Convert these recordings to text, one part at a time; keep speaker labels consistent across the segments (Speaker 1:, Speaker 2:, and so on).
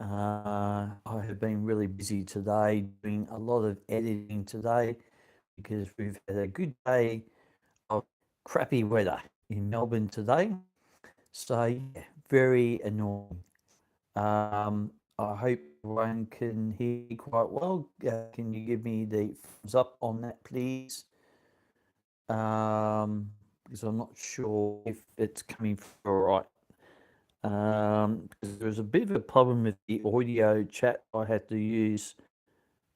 Speaker 1: I have been really busy today doing a lot of editing today because we've had a good day of crappy weather in Melbourne today. So, yeah, very annoying. I hope everyone can hear me quite well. Can you give me the thumbs up on that, please? Because I'm not sure if it's coming through all right. Because there's a bit of a problem with the audio chat I had to use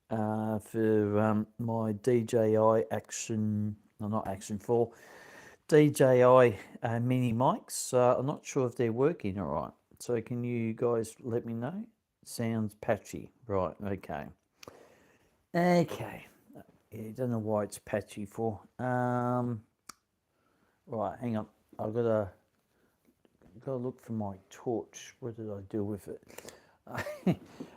Speaker 1: for my DJI Action, no, not Action 4, DJI mini mics. I'm not sure if they're working all right. So can you guys let me know? Sounds patchy. Right, okay. Okay. Yeah, don't know why it's patchy for. Right, hang on. I've got to look for my torch. What did I do with it?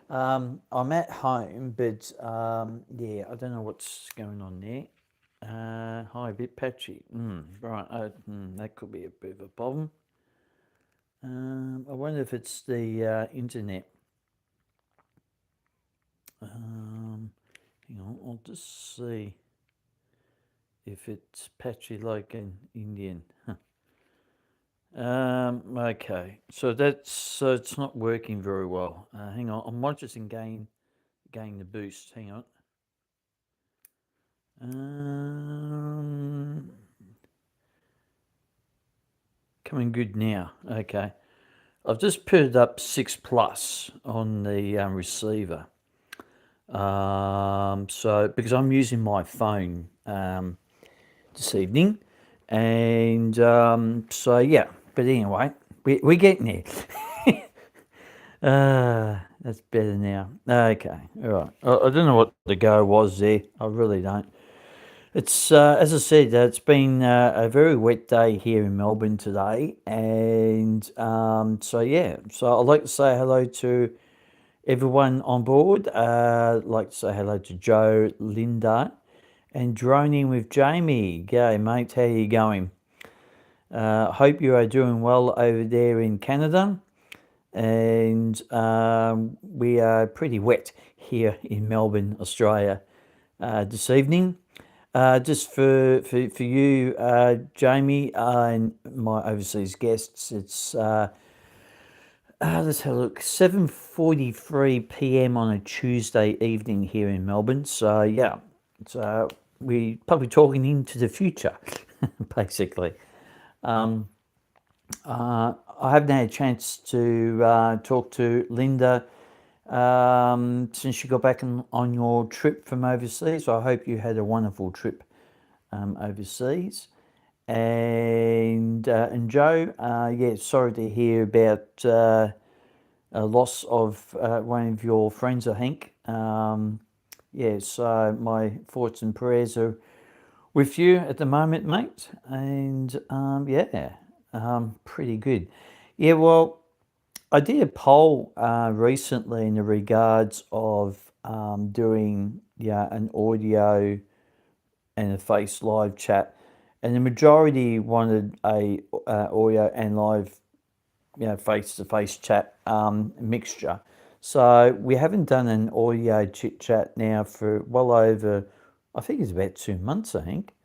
Speaker 1: I'm at home, but yeah, I don't know what's going on there. Hi, a bit patchy. Right, that could be a bit of a problem. I wonder if it's the internet. Hang on, I'll just see if it's patchy like an Indian. Okay, so it's not working very well. Hang on, I might just gain the boost. Hang on. Coming good now. Okay, I've just put it up 6+ on the receiver. So because I'm using my phone this evening, and so yeah. But anyway, we're getting there. That's better now. Okay, all right. I don't know what the go was there. I really don't. It's as I said, it's been a very wet day here in Melbourne today, and so yeah. So I'd like to say hello to everyone on board. I'd like to say hello to Joe, Linda, and droning with Jamie. G'day, mate. How you going? Hope you are doing well over there in Canada. And we are pretty wet here in Melbourne, Australia, this evening. Just for you, Jamie, and my overseas guests, it's let's have a look. 7:43 p.m. on a Tuesday evening here in Melbourne. So yeah, so we're probably talking into the future, basically. I haven't had a chance to talk to Linda since you got back on your trip from overseas. So I hope you had a wonderful trip overseas. And Joe, yeah, sorry to hear about a loss of one of your friends, I think. Yeah, so my thoughts and prayers are with you at the moment, mate. And yeah, pretty good. Yeah, well, I did a poll recently in the regards of doing an audio and a face live chat, and the majority wanted a audio and live, face to face chat mixture. So we haven't done an audio chit chat now for well over, I think it's about 2 months, I think.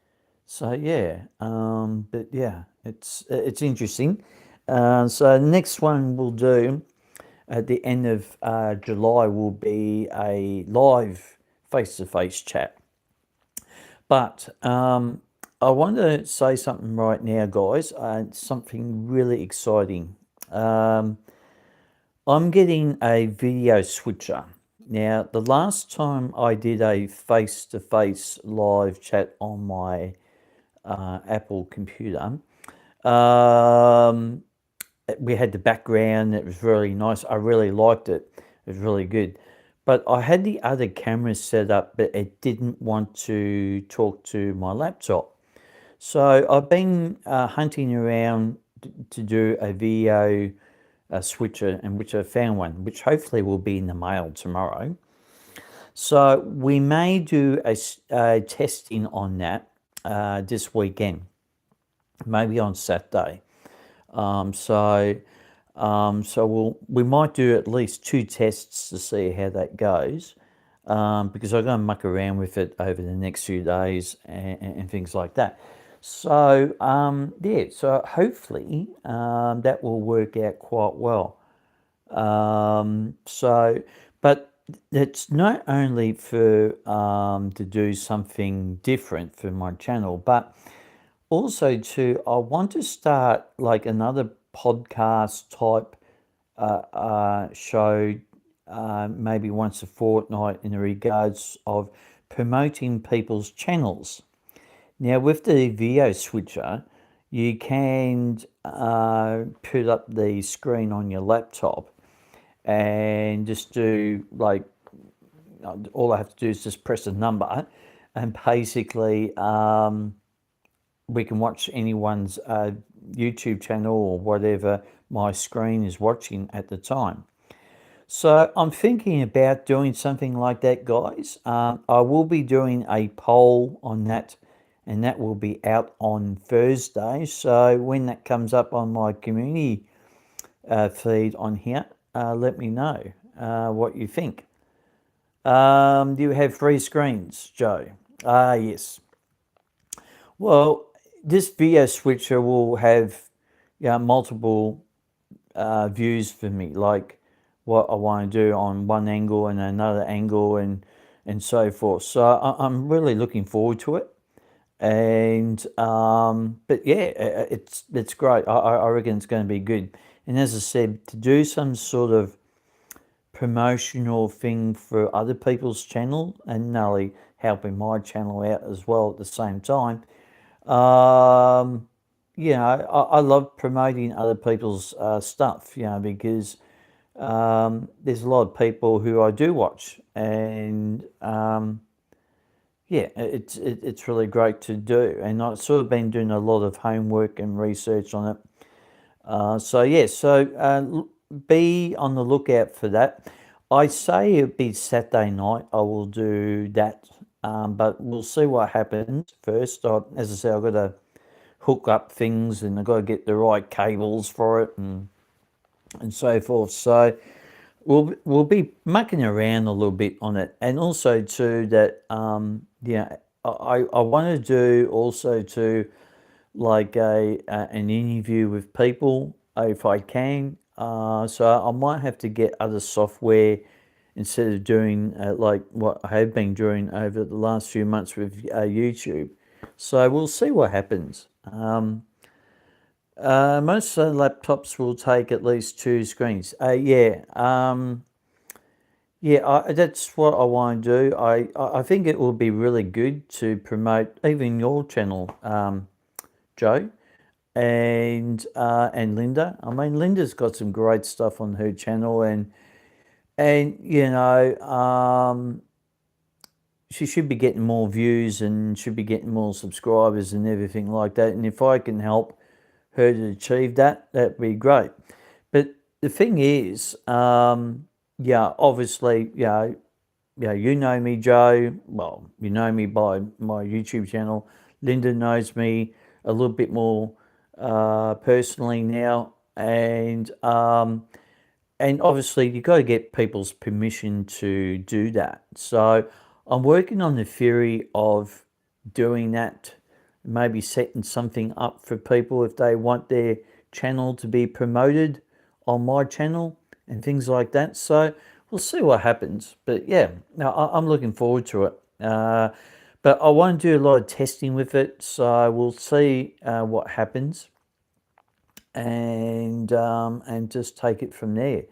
Speaker 1: So yeah, but yeah, it's interesting. So the next one we'll do at the end of July will be a live face-to-face chat. But I want to say something right now, guys. Something really exciting. I'm getting a video switcher. Now, the last time I did a face-to-face live chat on my Apple computer, we had the background. It was really nice. I really liked it. It was really good. But I had the other cameras set up, but it didn't want to talk to my laptop. So I've been hunting around to do a video switcher, and which I found one, which hopefully will be in the mail tomorrow. So we may do a testing on that this weekend, maybe on Saturday. So So we might do at least 2 tests to see how that goes, because I'm going to muck around with it over the next few days and things like that. So yeah, so hopefully that will work out quite well. So, but it's not only for to do something different for my channel, but also to I want to start like another podcast type show, maybe once a fortnight, in regards of promoting people's channels. Now, with the video switcher, you can put up the screen on your laptop and just do like all I have to do is just press a number, and basically we can watch anyone's YouTube channel or whatever my screen is watching at the time. So I'm thinking about doing something like that, guys. I will be doing a poll on that, and that will be out on Thursday. So when that comes up on my community feed on here, let me know what you think. Do you have 3 screens, Joe? Ah, yes. Well, this video switcher will have multiple views for me, like what I want to do on one angle and another angle and so forth. So I'm really looking forward to it. And but yeah, it's great. I reckon it's going to be good. And as I said, to do some sort of promotional thing for other people's channel and not only helping my channel out as well at the same time. Um, I love promoting other people's stuff, because there's a lot of people who I do watch, and yeah, it's really great to do. And I've sort of been doing a lot of homework and research on it. So yeah, so be on the lookout for that. I say it'll be Saturday night. I will do that, but we'll see what happens first. As I said, I've got to hook up things and I've got to get the right cables for it and so forth. So we'll be mucking around a little bit on it, and also too that I want to do also to like an interview with people if I can. So I might have to get other software instead of doing like what I have been doing over the last few months with YouTube. So we'll see what happens. Most of the laptops will take at least 2 screens. That's what I want to do. I think it will be really good to promote even your channel, Joe, and Linda. I mean, Linda's got some great stuff on her channel, and she should be getting more views and should be getting more subscribers and everything like that. And if I can help her to achieve that, that'd be great. But the thing is, obviously, you know me, Joe. Well, you know me by my YouTube channel. Linda knows me a little bit more personally now, and obviously you've got to get people's permission to do that. So I'm working on the theory of doing that, maybe setting something up for people if they want their channel to be promoted on my channel and things like that. So we'll see what happens. But yeah, no, I'm looking forward to it. But I want to do a lot of testing with it, so we'll see what happens, and just take it from there.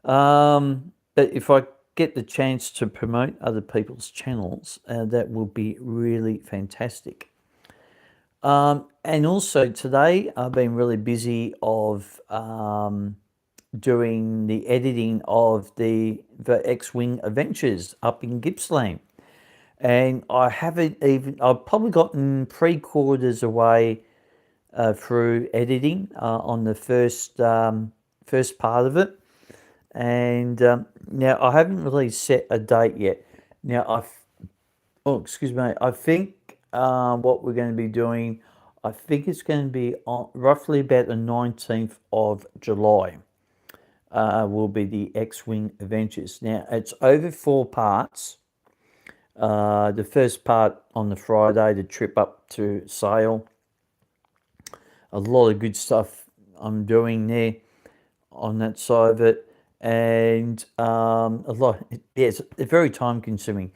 Speaker 1: But if I get the chance to promote other people's channels, that will be really fantastic. And also today I've been really busy of doing the editing of the X-Wing Adventures up in Gippsland. And I've probably gotten 3/4 away through editing on the first part of it. And now I haven't really set a date yet. Now excuse me, I think what we're going to be doing, I think it's going to be on roughly about the 19th of July. Will be the X-Wing Adventures. Now, it's over 4 parts. The first part on the Friday, the trip up to Sale. A lot of good stuff I'm doing there on that side of it. And a lot, yeah, it's very time consuming.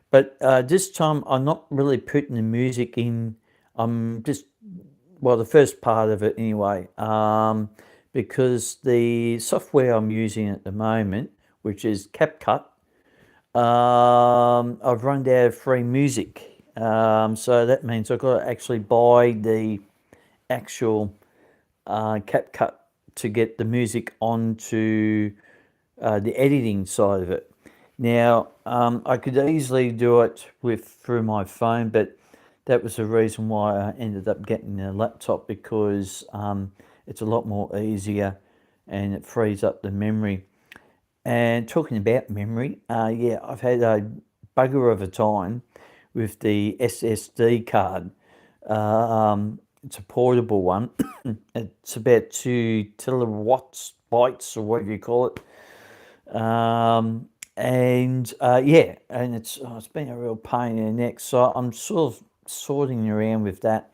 Speaker 1: But this time I'm not really putting the music in. I'm just, well, the first part of it anyway, because the software I'm using at the moment, which is CapCut, I've run out of free music. So that means I've got to actually buy the actual CapCut to get the music onto the editing side of it. Now, I could easily do it through my phone, but that was the reason why I ended up getting a laptop, because it's a lot more easier and it frees up the memory. And talking about memory, yeah, I've had a bugger of a time with the SSD card. It's a portable one. It's about 2 kilowatts, bytes, or whatever you call it. And yeah, and it's been a real pain in the neck. So I'm sort of sorting around with that,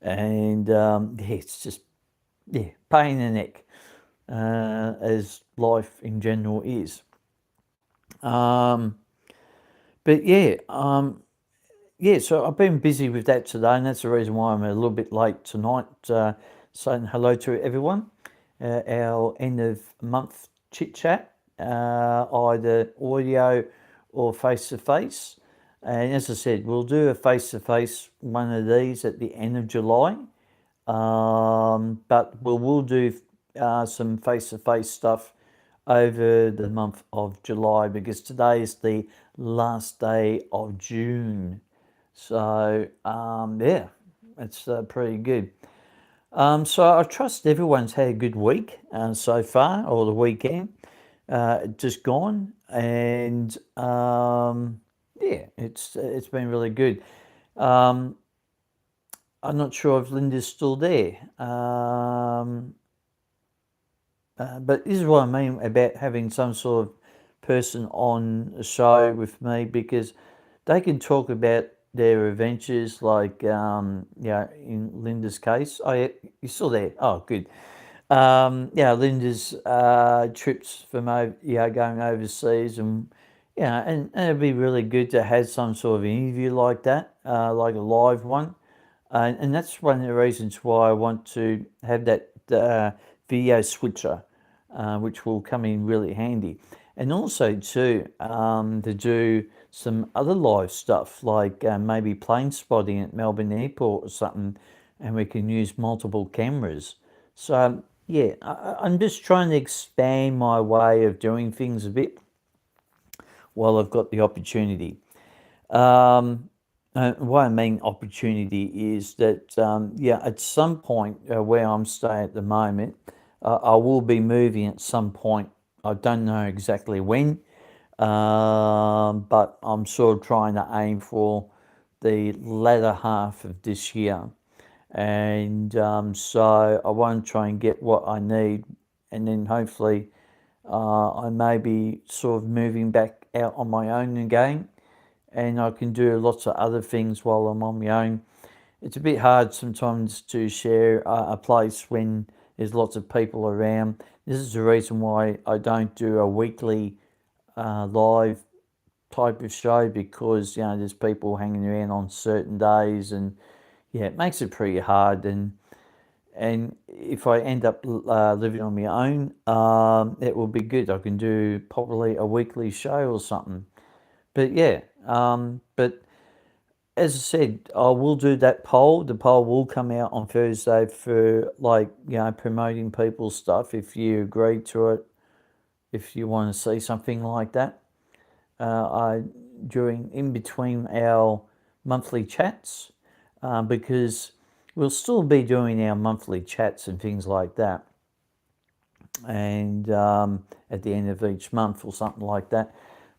Speaker 1: and yeah, it's just, yeah, pain in the neck, as life in general is. But yeah, yeah. So I've been busy with that today, and that's the reason why I'm a little bit late tonight. Saying hello to everyone. Our end of month chit chat, either audio or face to face. And as I said, we'll do a face to face one of these at the end of July. But we'll do some face to face stuff over the month of July, because today is the last day of June. So, yeah, it's pretty good. So I trust everyone's had a good week so far, or the weekend just gone, and yeah, it's been really good. I'm not sure if Linda's still there, but this is what I mean about having some sort of person on a show with me, because they can talk about their adventures, like, yeah, in Linda's case. Oh, yeah, you're still there. Oh, good. Yeah, Linda's trips from going overseas, and yeah, and it'd be really good to have some sort of interview like that, like a live one. And that's one of the reasons why I want to have that video switcher, which will come in really handy. And also too, to do some other live stuff, like maybe plane spotting at Melbourne Airport or something, and we can use multiple cameras. So yeah, I'm just trying to expand my way of doing things a bit while I've got the opportunity. What I mean opportunity is that, yeah, at some point, where I'm staying at the moment, I will be moving at some point. I don't know exactly when, but I'm sort of trying to aim for the latter half of this year. And so I want to try and get what I need, and then hopefully I may be sort of moving back out on my own again, and I can do lots of other things while I'm on my own. It's a bit hard sometimes to share a place when there's lots of people around. This is the reason why I don't do a weekly live type of show, because there's people hanging around on certain days, and yeah, it makes it pretty hard. And if I end up living on my own, it will be good. I can do probably a weekly show or something. But yeah, but as I said, I will do that poll. The poll will come out on Thursday for, like, promoting people's stuff. If you agree to it, if you want to see something like that, I during in between our monthly chats, because we'll still be doing our monthly chats and things like that, and at the end of each month or something like that.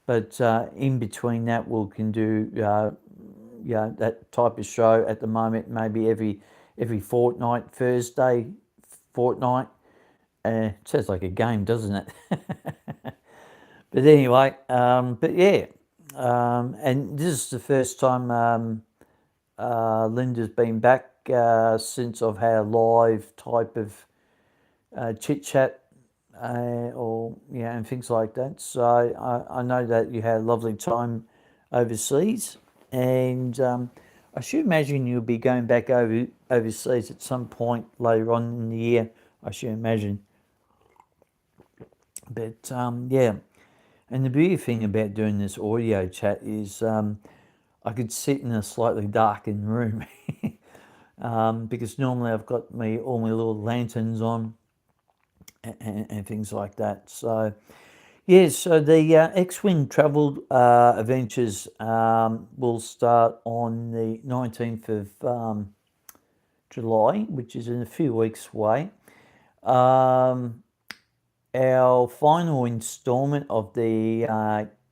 Speaker 1: But in between that, we can do that type of show at the moment, maybe every fortnight, Thursday fortnight. Sounds like a game, doesn't it? But anyway, but yeah, and this is the first time Linda's been back since I've had a live type of chit chat or and things like that. So I know that you had a lovely time overseas, and I should imagine you'll be going back overseas at some point later on in the year. I should imagine. But yeah, and the beauty thing about doing this audio chat is I could sit in a slightly darkened room because normally I've got all my little lanterns on and things like that. So yeah, so the X-Wing Travel Adventures will start on the 19th of July, which is in a few weeks away. Our final instalment of the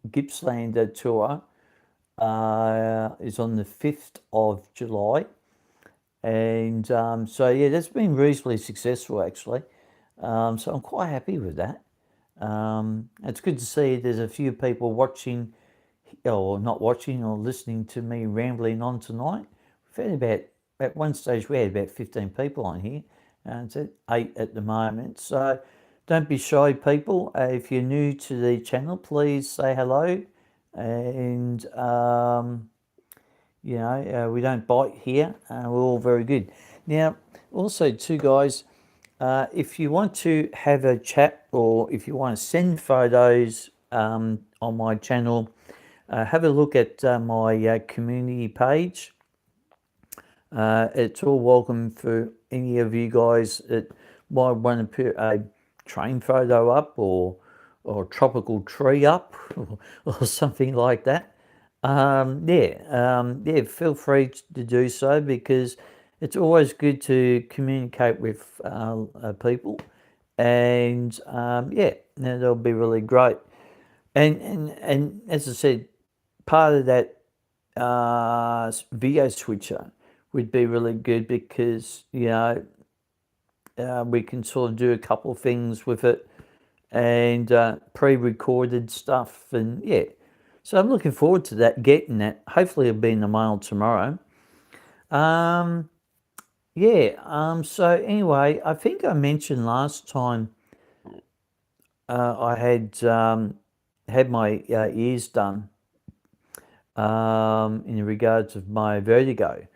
Speaker 1: Gippslander tour is on the 5th of July. And so, yeah, that's been reasonably successful, actually. So I'm quite happy with that. It's good to see there's a few people watching, or not watching, or listening to me rambling on tonight. We've had at one stage, we had about 15 people on here, and it's at 8 at the moment. So don't be shy, people. If you're new to the channel, please say hello. And, we don't bite here. We're all very good. Now, also, too, guys, if you want to have a chat or if you want to send photos on my channel, have a look at my community page. It's all welcome for any of you guys that might want to put a train photo up or a tropical tree up or something like that. Feel free to do so because it's always good to communicate with people, and that'll be really great. And as I said, part of that video switcher would be really good because we can sort of do a couple of things with it and pre-recorded stuff, and yeah. So I'm looking forward to that, getting that. Hopefully it'll be in the mail tomorrow. So anyway, I think I mentioned last time I had my ears done in regards of my vertigo.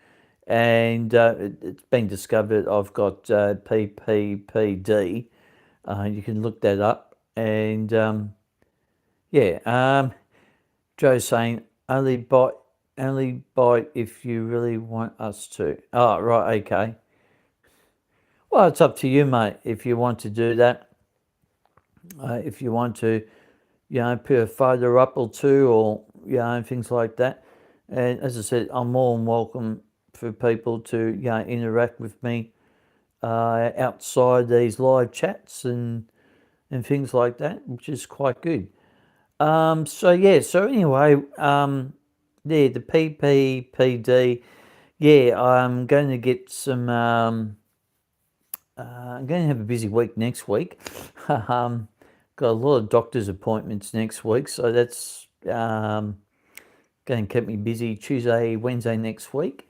Speaker 1: And it's been discovered I've got PPPD. You can look that up. And Joe's saying only bite if you really want us to. Oh, right, okay. Well, it's up to you, mate, if you want to do that. If you want to, put a photo up or two or, things like that. And as I said, I'm more than welcome for people to, interact with me outside these live chats and things like that, which is quite good. So anyway, the PPPD, I'm going to get some, I'm going to have a busy week next week. Got a lot of doctor's appointments next week, so that's going to keep me busy Tuesday, Wednesday next week.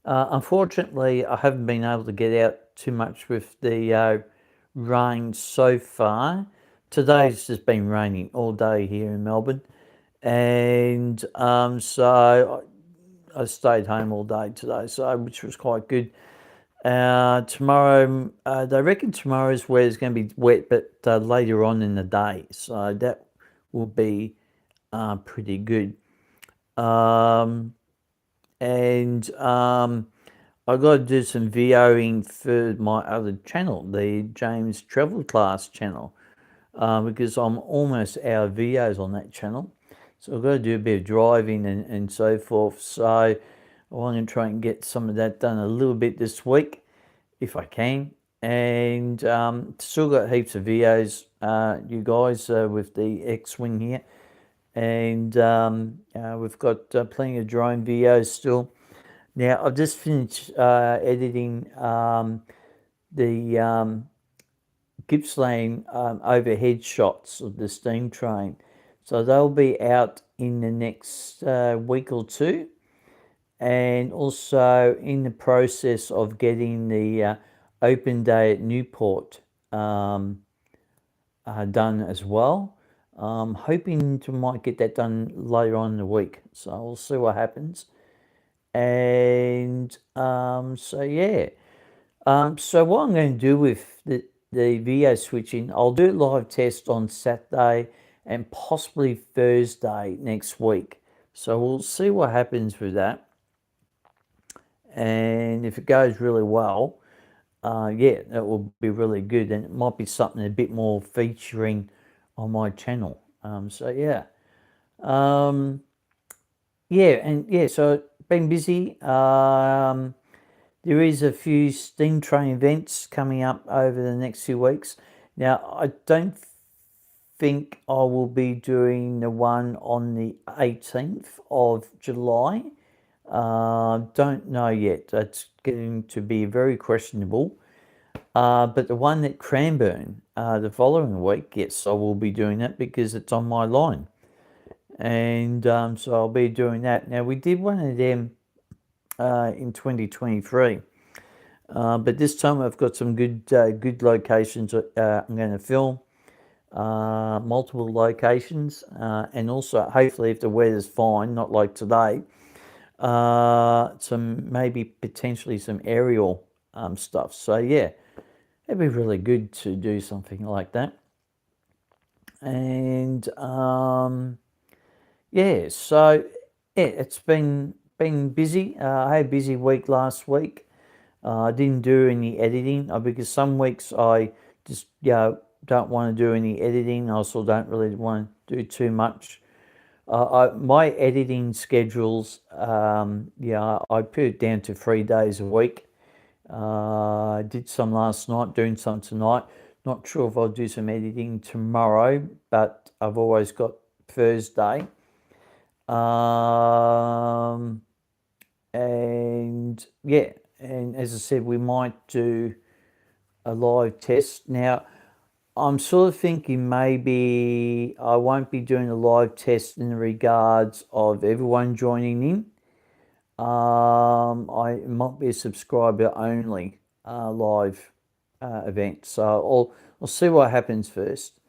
Speaker 1: Unfortunately, I haven't been able to get out too much with the rain so far. Today's just been raining all day here in Melbourne, and so I stayed home all day today, which was quite good. Tomorrow, they reckon tomorrow is where it's going to be wet, but later on in the day, so that will be pretty good. I got to do some videoing for my other channel, the James Travel Class channel, because I'm almost out of videos on that channel. So I've got to do a bit of driving and so forth. So I want to try and get some of that done a little bit this week, if I can. And still got heaps of videos, you guys, with the X-Wing here. And we've got plenty of drone videos still. Now, I've just finished editing the Gippsland overhead shots of the steam train. So they'll be out in the next week or two, and also in the process of getting the open day at Newport done as well. Hoping to might get that done later on in the week. So we'll see what happens. And so yeah. So what I'm going to do with the video switching, I'll do a live test on Saturday and possibly Thursday next week. So we'll see what happens with that. And if it goes really well, yeah, that will be really good. And it might be something a bit more featuring on my channel. So yeah. Yeah, and yeah, so been busy. There is a few steam train events coming up over the next few weeks. Now, I don't think I will be doing the one on the 18th of July. Don't know yet. That's getting to be very questionable. But the one at Cranbourne the following week, yes, I will be doing that because it's on my line. And so I'll be doing that. Now, we did one of them in 2023. But this time I've got some good locations I'm going to film, multiple locations, and also hopefully if the weather's fine, not like today, some maybe potentially some aerial stuff. So yeah, it'd be really good to do something like that. And yeah, so yeah, it's been busy. I had a busy week last week. I didn't do any editing because some weeks I just don't want to do any editing. I also don't really want to do too much. My editing schedules, I put it down to 3 days a week. I did some last night, doing some tonight. Not sure if I'll do some editing tomorrow, but I've always got Thursday. And yeah, and as I said, we might do a live test. Now, I'm sort of thinking maybe I won't be doing a live test in regards of everyone joining in. I might be a subscriber only live event. So I'll see what happens first.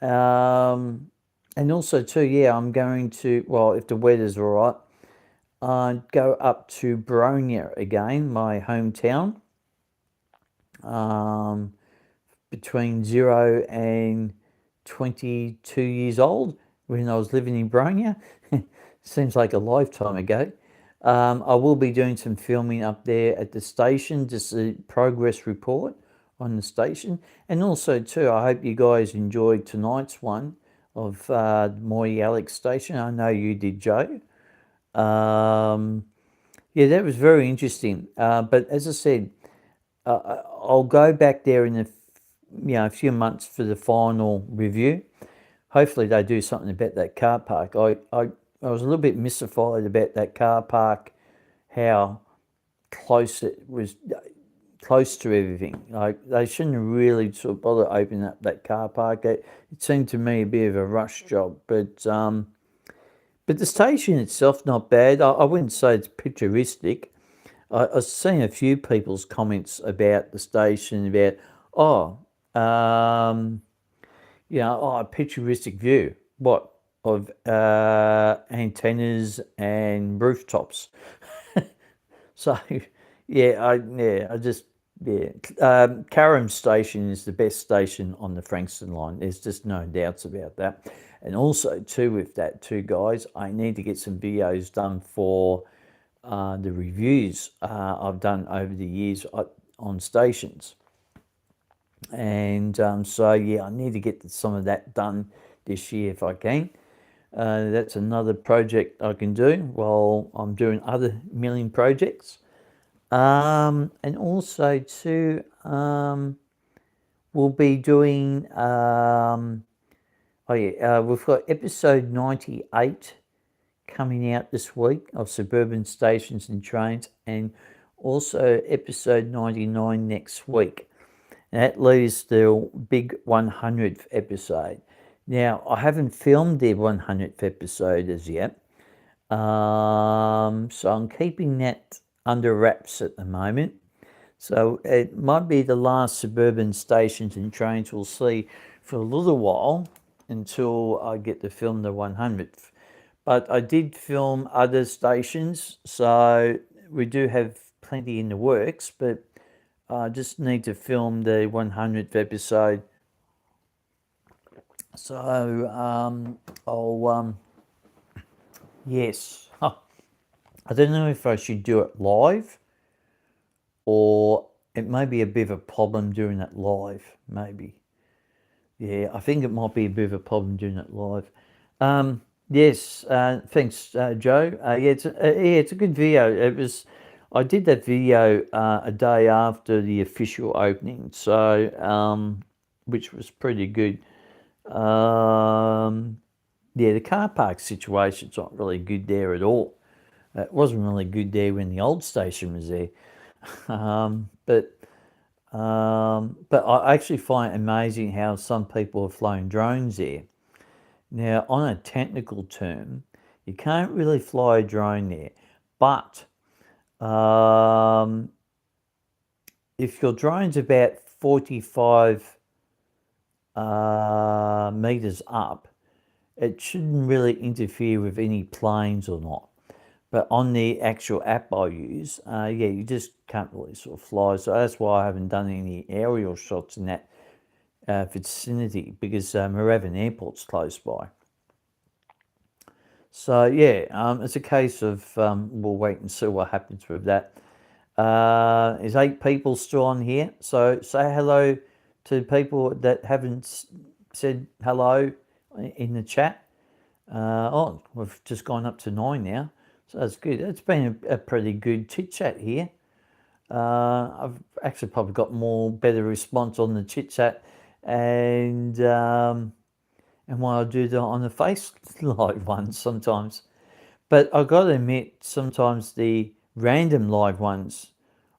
Speaker 1: And also too, yeah, I'm going to, well, if the weather's all right, go up to Bronia again, my hometown, between 0 and 22 years old when I was living in Bronia. Seems like a lifetime ago. I will be doing some filming up there at the station, just a progress report on the station. And also too, I hope you guys enjoyed tonight's one of Moy Alex station. I know you did, Joe. Yeah, that was very interesting. But as I said, I'll go back there in a few months for the final review. Hopefully they do something about that car park. I was a little bit mystified about that car park, how close it was, close to everything. Like they shouldn't have really sort of bother opening up that car park. It seemed to me a bit of a rush job, but the station itself not bad. I wouldn't say it's picturestic. I've seen a few people's comments about the station about a picturestic view. What of antennas and rooftops. So Carrum Station is the best station on the Frankston line. There's just no doubts about that. And also too with that too, guys, I need to get some videos done for the reviews I've done over the years on stations. And so yeah, I need to get some of that done this year if I can. That's another project I can do while I'm doing other milling projects. And also too, we'll be doing, we've got episode 98 coming out this week of Suburban Stations and Trains, and also episode 99 next week. And that leaves the big 100th episode. Now, I haven't filmed the 100th episode as yet, so I'm keeping that under wraps at the moment. So it might be the last Suburban Stations and Trains we'll see for a little while until I get to film the 100th. But I did film other stations, so we do have plenty in the works, but I just need to film the 100th episode. So yes. I don't know if I should do it live, or it may be a bit of a problem doing it live, maybe. Yeah, I think it might be a bit of a problem doing it live. Yes, thanks, Joe. It's a good video. I did that video a day after the official opening, so which was pretty good. Yeah, the car park situation's not really good there at all. It wasn't really good there when the old station was there. But I actually find it amazing how some people have flown drones there. Now, on a technical term, you can't really fly a drone there, but if your drone's about 45 meters up, it shouldn't really interfere with any planes or not. But on the actual app I use, yeah, you just can't really sort of fly. So that's why I haven't done any aerial shots in that vicinity, because Moorabbin Airport's close by. So yeah, it's a case of we'll wait and see what happens with that. There's 8 people still on here, so say hello to people that haven't said hello in the chat. Oh, we've just gone up to 9 now. So that's good. It's been a pretty good chit chat here. I've actually probably got better response on the chit chat, and while I do that on the face live ones sometimes. But I've got to admit, sometimes the random live ones,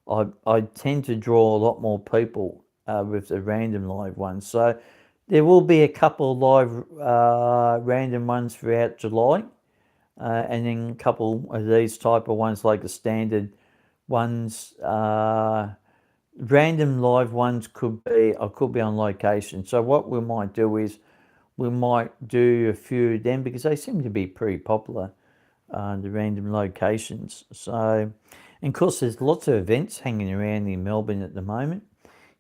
Speaker 1: I tend to draw a lot more people with the random live ones. So there will be a couple of live random ones throughout July. And then a couple of these type of ones, like the standard ones, random live ones I could be on location. So what we might do is we might do a few of them, because they seem to be pretty popular, the random locations. So, and of course, there's lots of events hanging around in Melbourne at the moment.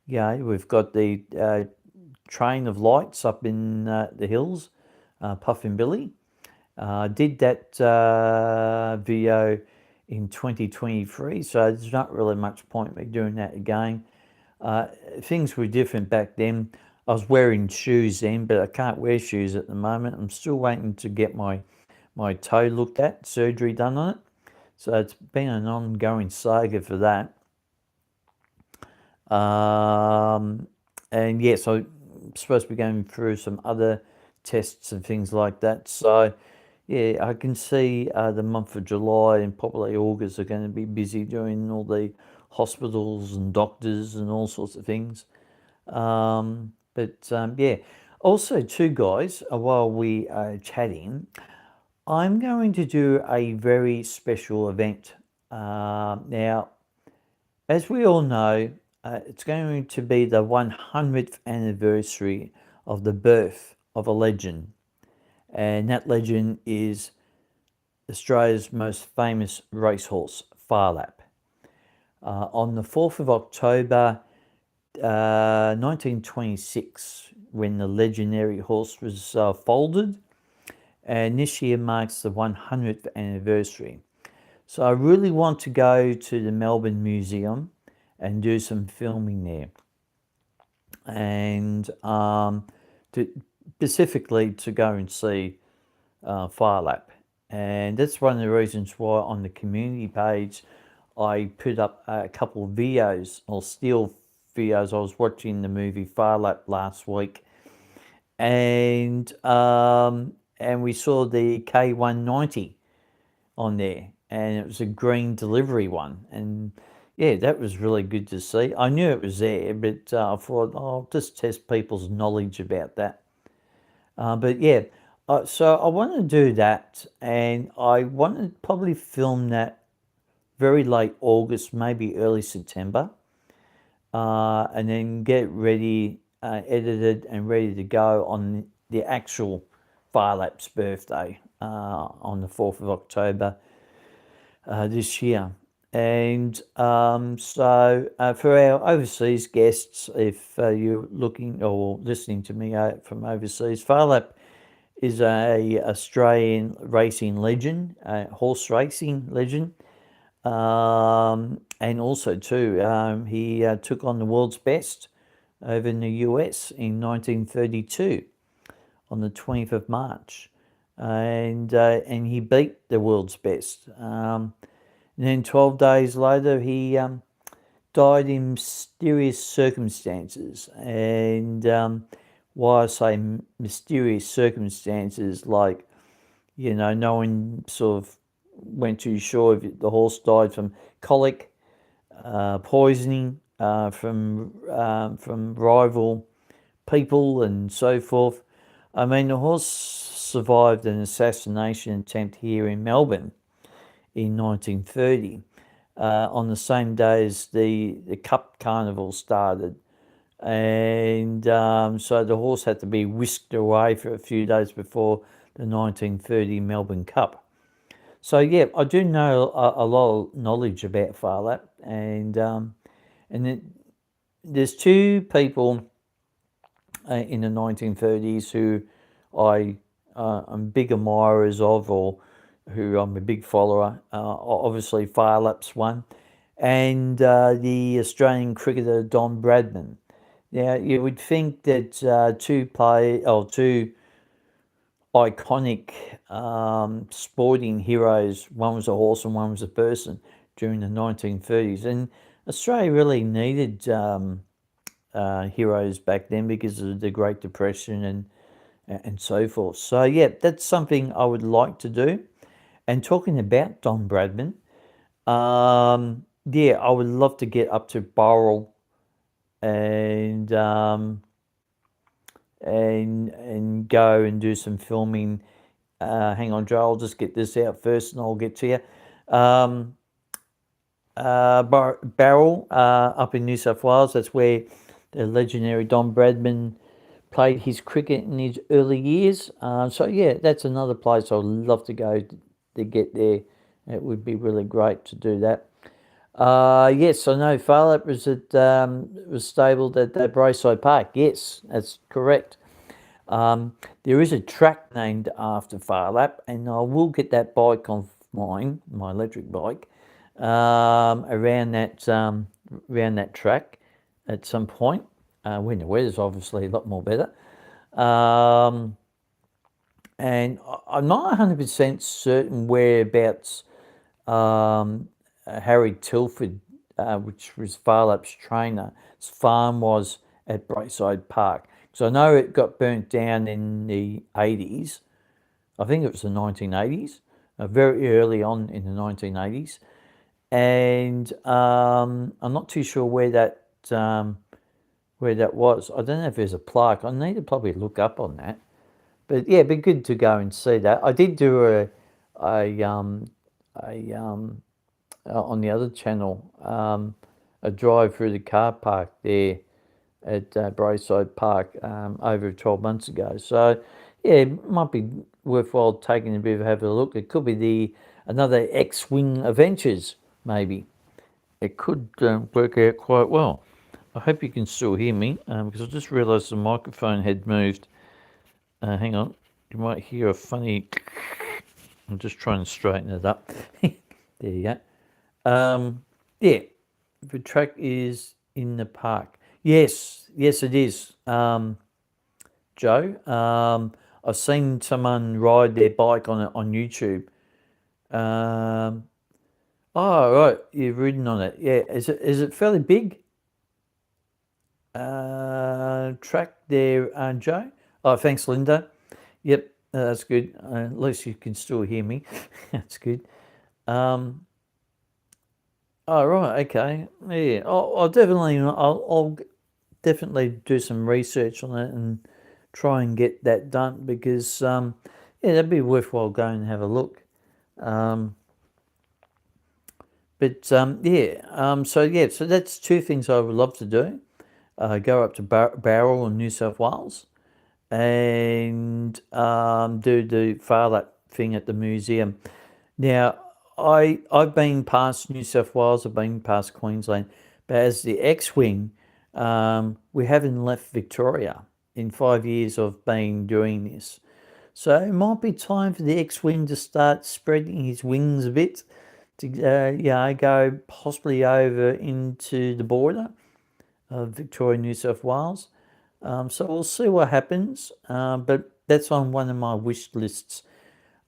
Speaker 1: Yeah, we've got the Train of Lights up in the hills, Puffin Billy. Did that video in 2023, so there's not really much point me doing that again. Things were different back then. I was wearing shoes then, but I can't wear shoes at the moment. I'm still waiting to get my toe looked at, surgery done on it. So it's been an ongoing saga for that. And yes, I'm supposed to be going through some other tests and things like that. So yeah, I can see the month of July and probably August are going to be busy doing all the hospitals and doctors and all sorts of things. Yeah. Also, too, guys, while we are chatting, I'm going to do a very special event. Now, as we all know, it's going to be the 100th anniversary of the birth of a legend. And that legend is Australia's most famous racehorse, Phar Lap. On the 4th of October 1926, when the legendary horse was folded, and this year marks the 100th anniversary. So I really want to go to the Melbourne Museum and do some filming there, and specifically to go and see Phar Lap. And that's one of the reasons why on the community page I put up a couple of videos, or still videos. I was watching the movie Phar Lap last week, and we saw the K190 on there, and it was a green delivery one, and yeah, that was really good to see. I knew it was there, but I thought I'll just test people's knowledge about that. But yeah, so I want to do that, and I want to probably film that very late August, maybe early September, and then get ready, edited and ready to go on the actual Firelap's birthday on the 4th of October this year. And so for our overseas guests, if you're looking or listening to me from overseas, Firelap is a Australian racing legend, horse racing legend. And also too, he took on the world's best over in the US in 1932 on the 20th of March, and he beat the world's best. And then 12 days later, he died in mysterious circumstances. And why I say mysterious circumstances, like, no one sort of went too sure if the horse died from colic, poisoning from rival people, and so forth. I mean, the horse survived an assassination attempt here in Melbourne in 1930, on the same day as the Cup Carnival started. And so the horse had to be whisked away for a few days before the 1930 Melbourne Cup. So yeah, I do know a lot of knowledge about Firelap, and then there's two people in the 1930s who I'm big admirers of, or who I'm a big follower. Obviously, Firelap's one, and the Australian cricketer Don Bradman. Now, you would think that two iconic sporting heroes, one was a horse and one was a person, during the 1930s, and Australia really needed heroes back then because of the Great Depression and so forth. So yeah, that's something I would like to do. And talking about Don Bradman, yeah, I would love to get up to Burrell and and go and do some filming. Hang on, Joe, I'll just get this out first, and I'll get to you. Barrel, up in New South Wales. That's where the legendary Don Bradman played his cricket in his early years. So yeah, that's another place I'd love to go to get there. It would be really great to do that. Yes, I know Firelap was stabled at Brayside Park. Yes, that's correct. There is a track named after Firelap, and I will get that bike of mine, my electric bike, around that track at some point, when the weather's obviously a lot more better. And I'm not 100% certain whereabouts Harry Tilford, which was Firelap's trainer, his farm was at Brayside Park. So I know it got burnt down in the 80s. I think it was the 1980s, very early on in the 1980s. And I'm not too sure where that was. I don't know if there's a plaque. I need to probably look up on that. But yeah, it'd be good to go and see that. I did do a on the other channel, a drive through the car park there at Brayside Park over 12 months ago. So yeah, it might be worthwhile taking a bit of have a look. It could be another X-Wing Adventures, maybe. It could work out quite well. I hope you can still hear me, because I just realised the microphone had moved. Hang on, you might hear a funny... I'm just trying to straighten it up. There you go. Yeah, the track is in the park. Yes, it is, Joe. I've seen someone ride their bike on it on YouTube. Oh, right, you've ridden on it. Yeah, is it fairly big? Track there, Joe. Oh, thanks, Linda. Yep, that's good. At least you can still hear me. That's good. Oh, right, okay, yeah. I'll definitely do some research on it and try and get that done because yeah, that'd be worthwhile going and have a look. Um, so that's two things I would love to do. Go up to Barrel in New South Wales and do the Farlap thing at the museum. Now, I've been past New South Wales, I've been past Queensland, but as the X-wing, we haven't left Victoria in 5 years of been doing this. So it might be time for the X-wing to start spreading his wings a bit to go possibly over into the border of Victoria, New South Wales. So we'll see what happens, but that's on one of my wish lists.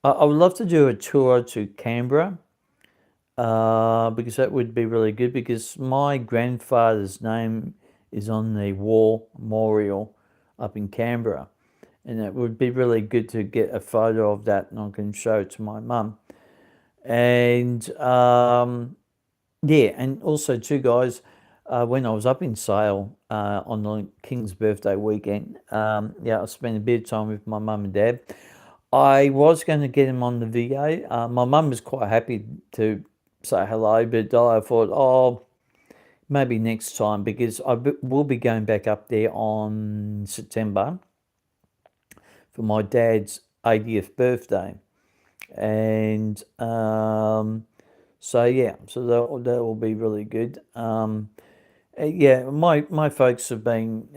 Speaker 1: I would love to do a tour to Canberra because that would be really good because my grandfather's name is on the war memorial up in Canberra. And it would be really good to get a photo of that and I can show it to my mum. And yeah, and also too, guys, when I was up in Sale on the King's birthday weekend, I spent a bit of time with my mum and dad. I was going to get him on the video. My mum was quite happy to say hello, but I thought, oh, maybe next time because will be going back up there on September for my dad's 80th birthday. And so that will be really good. Yeah, my folks have been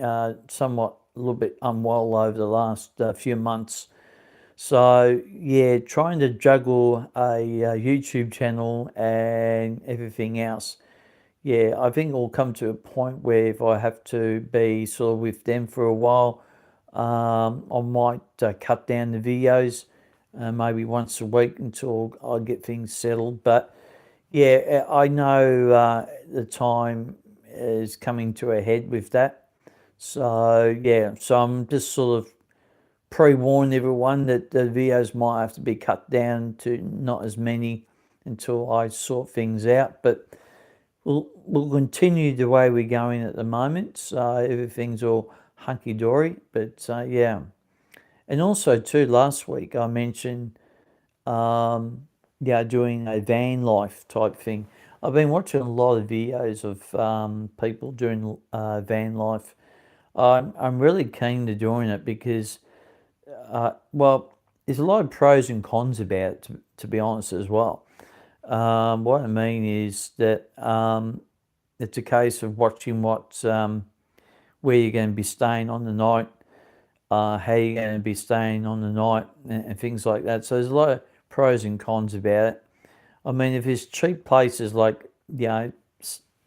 Speaker 1: somewhat a little bit unwell over the last few months. So yeah, trying to juggle a YouTube channel and everything else. Yeah, I think it'll come to a point where if I have to be sort of with them for a while, I might cut down the videos, maybe once a week until I get things settled. But yeah, I know the time is coming to a head with that. So yeah, so I'm just sort of pre-warn everyone that the videos might have to be cut down to not as many until I sort things out. But we'll continue the way we're going at the moment. So everything's all hunky dory. But yeah, and also too, last week I mentioned doing a van life type thing. I've been watching a lot of videos of people doing van life. I'm really keen to join it because well, there's a lot of pros and cons about it, to be honest, as well. What I mean is that it's a case of watching where you're going to be staying on the night, how you're going to be staying on the night, and things like that. So there's a lot of pros and cons about it. I mean, if it's cheap places like you know,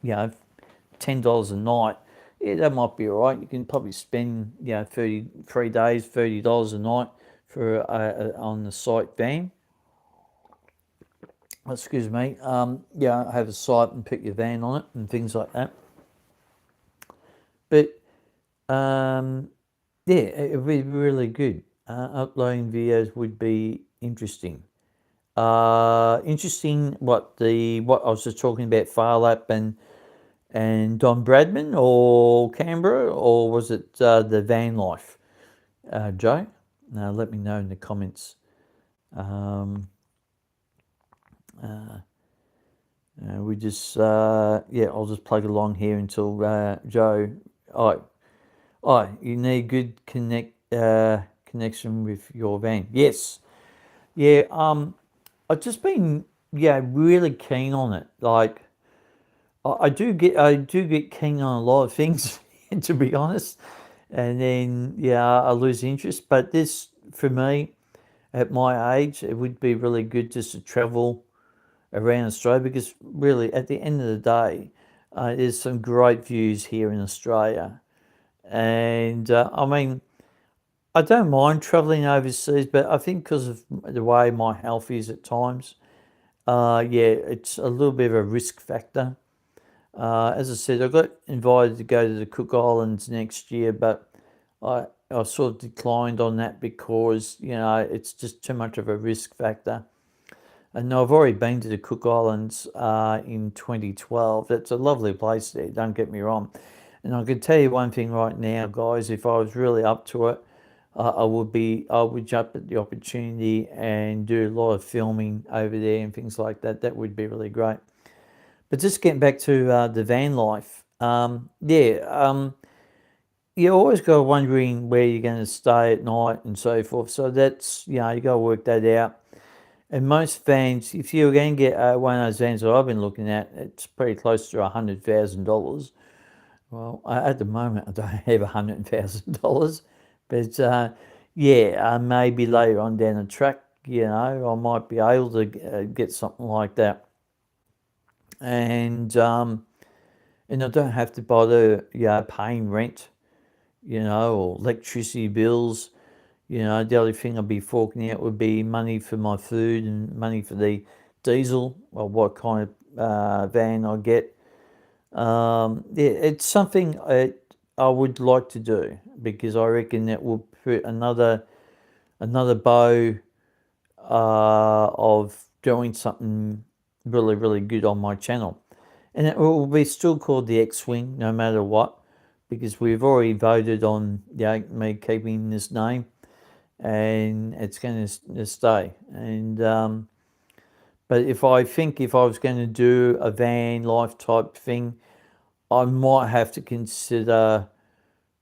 Speaker 1: $10 a night, yeah, that might be all right. You can probably spend 3 days, $30 a night for on the site van. Excuse me. Have a site and put your van on it and things like that. But it would be really good. Uploading videos would be interesting. Interesting. What I was just talking about, Farlap and Don Bradman or Canberra, or was it the van life, Joe? Let me know in the comments. We just I'll just plug along here until Joe. You need good connection with your van. Yes, yeah. I've just been really keen on it. Like I do get keen on a lot of things, to be honest, and then I lose interest. But this for me, at my age, it would be really good just to travel around Australia because really at the end of the day, there's some great views here in Australia, and I mean I don't mind travelling overseas, but I think because of the way my health is at times, it's a little bit of a risk factor. As I said, I got invited to go to the Cook Islands next year, but I sort of declined on that because it's just too much of a risk factor. And I've already been to the Cook Islands in 2012. It's a lovely place there, don't get me wrong. And I can tell you one thing right now, guys, if I was really up to it, I would jump at the opportunity and do a lot of filming over there and things like that. That would be really great. But just getting back to the van life, you always go wondering where you're going to stay at night and so forth. So that's, you got to work that out. And most vans, if you're going to get one of those vans that I've been looking at, it's pretty close to $100,000. Well, at the moment, I don't have $100,000, but maybe later on down the track, I might be able to get something like that, and I don't have to bother, paying rent, or electricity bills. The only thing I'd be forking out would be money for my food and money for the diesel or what kind of van I get. It's something I would like to do because I reckon that will put another bow of doing something really, really good on my channel. And it will be still called the X-Wing no matter what, because we've already voted on me keeping this name, and it's going to stay. And but if I was going to do a van life type thing, I might have to consider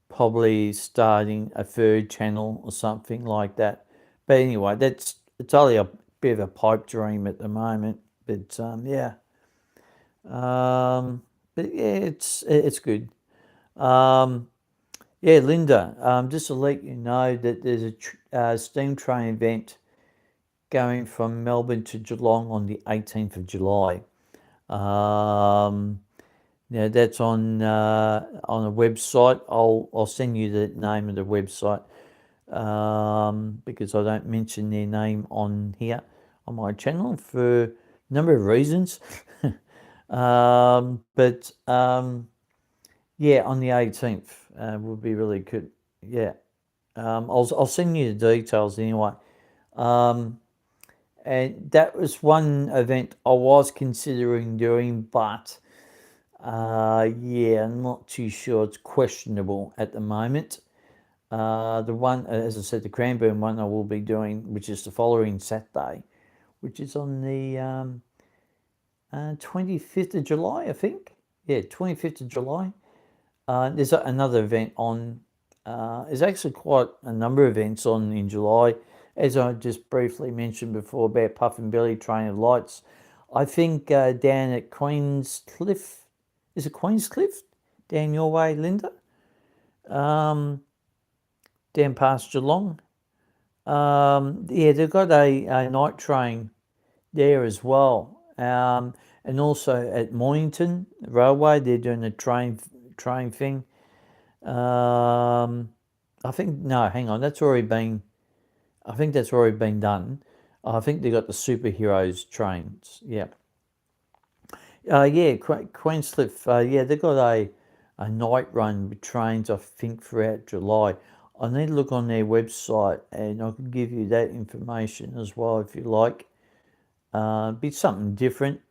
Speaker 1: probably starting a third channel or something like that. But anyway, it's only a bit of a pipe dream at the moment. But but yeah, it's good. Linda, just to let you know that there's a steam train event going from Melbourne to Geelong on the 18th of July. That's on a website. I'll send you the name of the website because I don't mention their name on here on my channel for a number of reasons. On the 18th would be really good. Yeah, I'll send you the details anyway. And that was one event I was considering doing, but I'm not too sure. It's questionable at the moment. The one, as I said, the Cranbourne one I will be doing, which is the following Saturday, which is on the 25th of July, I think. Yeah, 25th of July. There's another event on. There's actually quite a number of events on in July, as I just briefly mentioned before about Puff and Billy Train of Lights. I think down at Queenscliff. Is it Queenscliff? Down your way, Linda? Down past Geelong. They've got a night train there as well. And also at Mornington Railway, they're doing a train thing. I think no, hang on, that's already been. I think that's already been done. I think they got the superheroes trains. Yeah. Queenscliff. They've got a night run with trains, I think, throughout July. I need to look on their website and I can give you that information as well if you like. Be something different,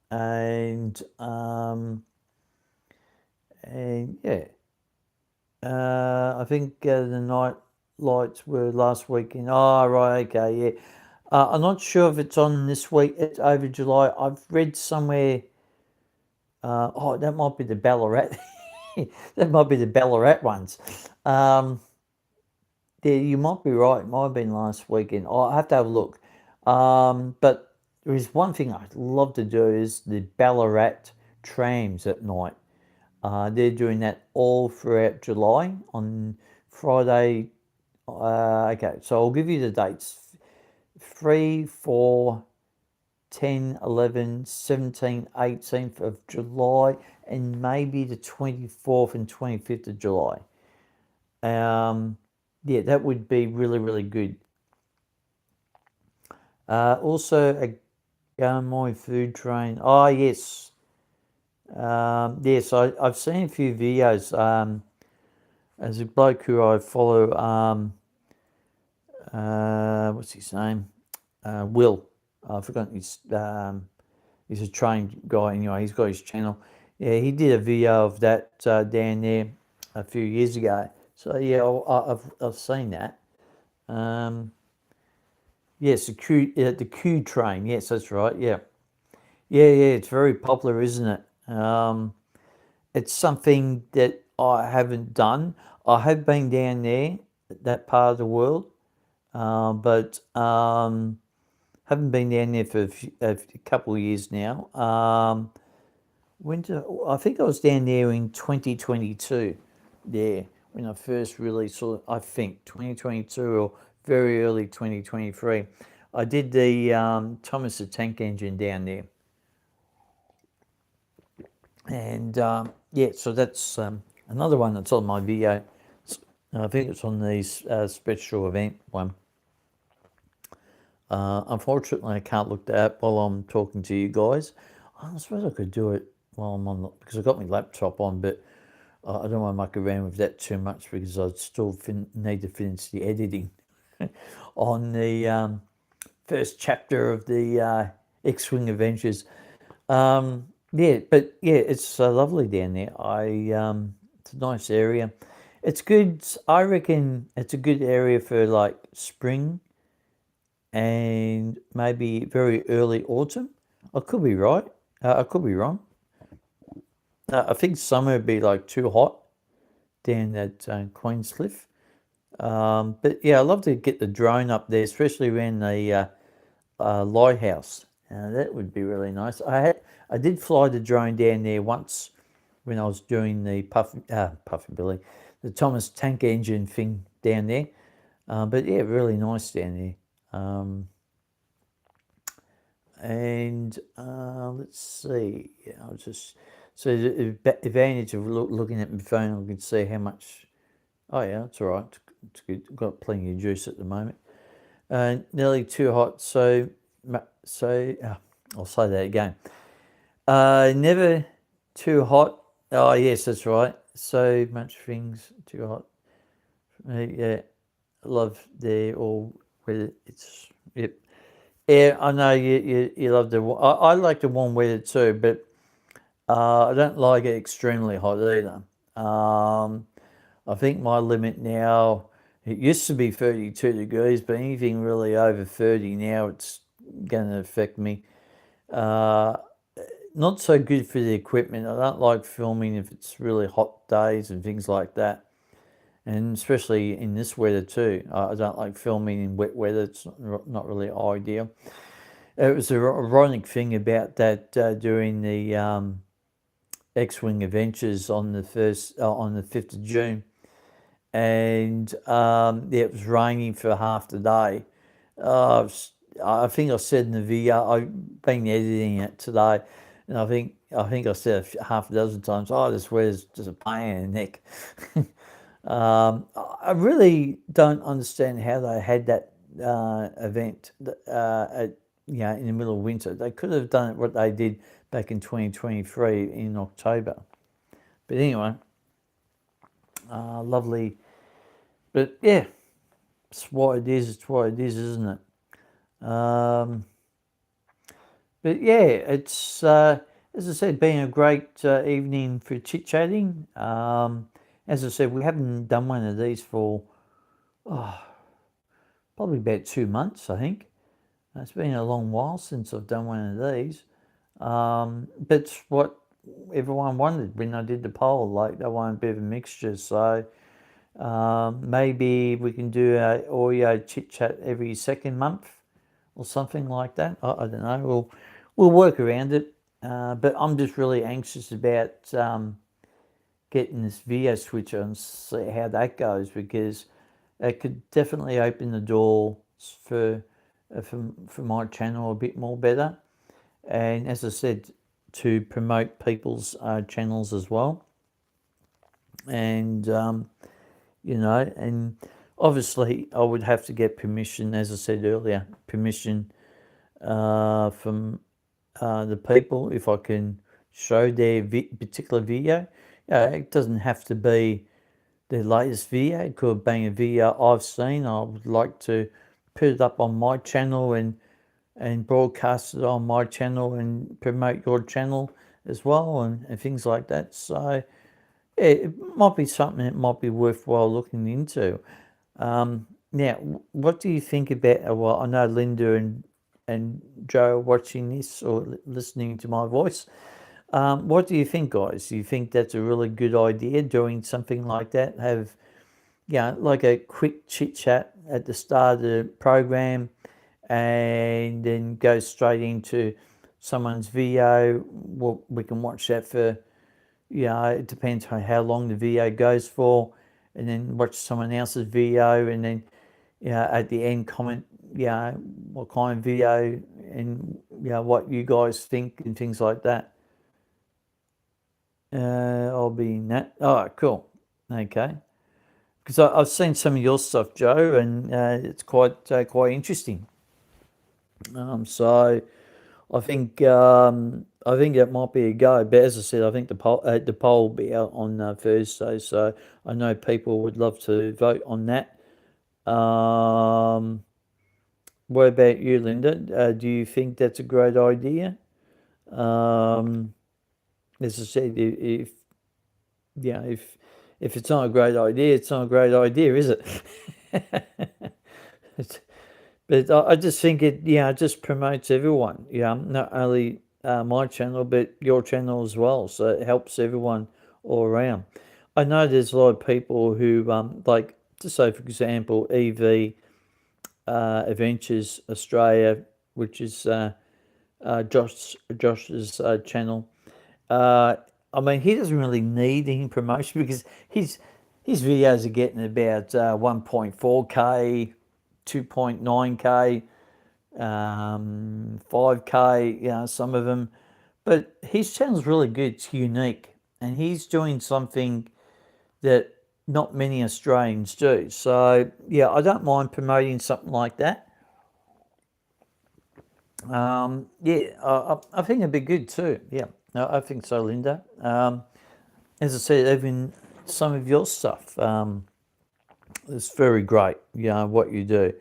Speaker 1: and yeah. I think the night lights were last weekend. Oh, right, okay, yeah. I'm not sure if it's on this week. It's over July. I've read somewhere. That might be the Ballarat. That might be the Ballarat ones. Yeah, you might be right. It might have been last weekend. I'll have to have a look. But there is one thing I'd love to do is the Ballarat trams at night. They're doing that all throughout July on Friday. Okay, so I'll give you the dates: 3, 4, 10, 11, 17, 18th of July, and maybe the 24th and 25th of July. That would be really, really good. Also, a Garmoy food train. Oh, yes. Yes, I've seen a few videos. As a bloke who I follow, what's his name? Will. I forgot he's a trained guy anyway. He's got his channel. Yeah, he did a video of that down there a few years ago. So yeah, I've seen that. Yes, the Q train. Yes, that's right. Yeah, yeah. It's very popular, isn't it? It's something that I haven't done. I have been down there, that part of the world, but haven't been down there for a couple of years now. I think I was down there in 2022. Yeah, when I first really saw. I think 2022 or very early 2023. I did the Thomas the Tank Engine down there, and yeah, so that's another one that's on my video. I think it's on the special event one. Unfortunately, I can't look that up while I'm talking to you guys. I suppose I could do it while I'm on because I've got my laptop on, but I don't want to muck around with that too much because I still need to finish the editing on the first chapter of the X-Wing Adventures. Yeah, but yeah, it's lovely down there. It's a nice area. It's good. I reckon it's a good area for like spring and maybe very early autumn. I could be right. I could be wrong. I think summer would be like too hot down at Queenscliff. But yeah, I love to get the drone up there, especially around the lighthouse. That would be really nice. I did fly the drone down there once when I was doing the Puffy Billy, the Thomas Tank Engine thing down there. But yeah, really nice down there. And let's see. Yeah, I'll just so the advantage of looking at my phone, I can see how much. Oh yeah, it's all right. It's good. I've got plenty of juice at the moment. Nearly too hot. I'll say that again. Never too hot. Oh yes, that's right. So much things too hot. Yeah, I love the all weather. It's yep. Yeah, I know you love the. I like the warm weather too, but I don't like it extremely hot either. I think my limit now. It used to be 32 degrees, but anything really over 30 now, it's going to affect me. Not so good for the equipment. I don't like filming if it's really hot days and things like that. And especially in this weather too. I don't like filming in wet weather. It's not really ideal. It was an ironic thing about that during the X-Wing Adventures on the 5th of June. And yeah, it was raining for half the day. I think I said in the video, I've been editing it today, and I think I said half a dozen times, "Oh, this weather's just a pain in the neck." I really don't understand how they had that event in the middle of winter. They could have done what they did back in 2023 in October. But anyway, lovely. But yeah, it's what it is. It's what it is, isn't it? But yeah, it's as I said, been a great evening for chit chatting. As I said, we haven't done one of these for probably about 2 months, I think. It's been a long while since I've done one of these. But it's what everyone wanted when I did the poll. Like they want a bit of a mixture, so maybe we can do a audio chit chat every second month or something like that. I don't know. We'll work around it. But I'm just really anxious about getting this video switcher and see how that goes, because it could definitely open the door for my channel a bit more better. And as I said, to promote people's channels as well. And and obviously I would have to get permission, as I said earlier, permission from the people if I can show their particular video. It doesn't have to be the latest video. It could have been a video I've seen. I would like to put it up on my channel and and broadcast it on my channel and promote your channel as well, and things like that. So yeah, it might be something that might be worthwhile looking into. Now, what do you think about? Well, I know Linda and Joe are watching this or listening to my voice. What do you think, guys? Do you think that's a really good idea, doing something like that? Have, like a quick chit chat at the start of the program, and then go straight into someone's video. Well, we can watch that for, it depends on how long the video goes for, and then watch someone else's video, and then, at the end comment, what kind of video, and, what you guys think and things like that. I'll be in that. Oh, cool. Okay. Because I've seen some of your stuff, Joe, and it's quite interesting. So I think that might be a go. But as I said, I think the poll will be out on Thursday. So I know people would love to vote on that. What about you, Linda? Do you think that's a great idea? Um, as I said, if it's not a great idea, it's not a great idea, is it? But I just think it just promotes everyone. Not only my channel, but your channel as well. So it helps everyone all around. I know there's a lot of people who, like, to say, for example, EV Adventures Australia, which is Josh's channel. I mean, he doesn't really need any promotion because his videos are getting about 1.4K, 2.9K, 5K, some of them. But his channel's really good. It's unique. And he's doing something that not many Australians do. So, I don't mind promoting something like that. I think it'd be good too. Yeah, no, I think so, Linda. As I said, even some of your stuff is very great. What you do,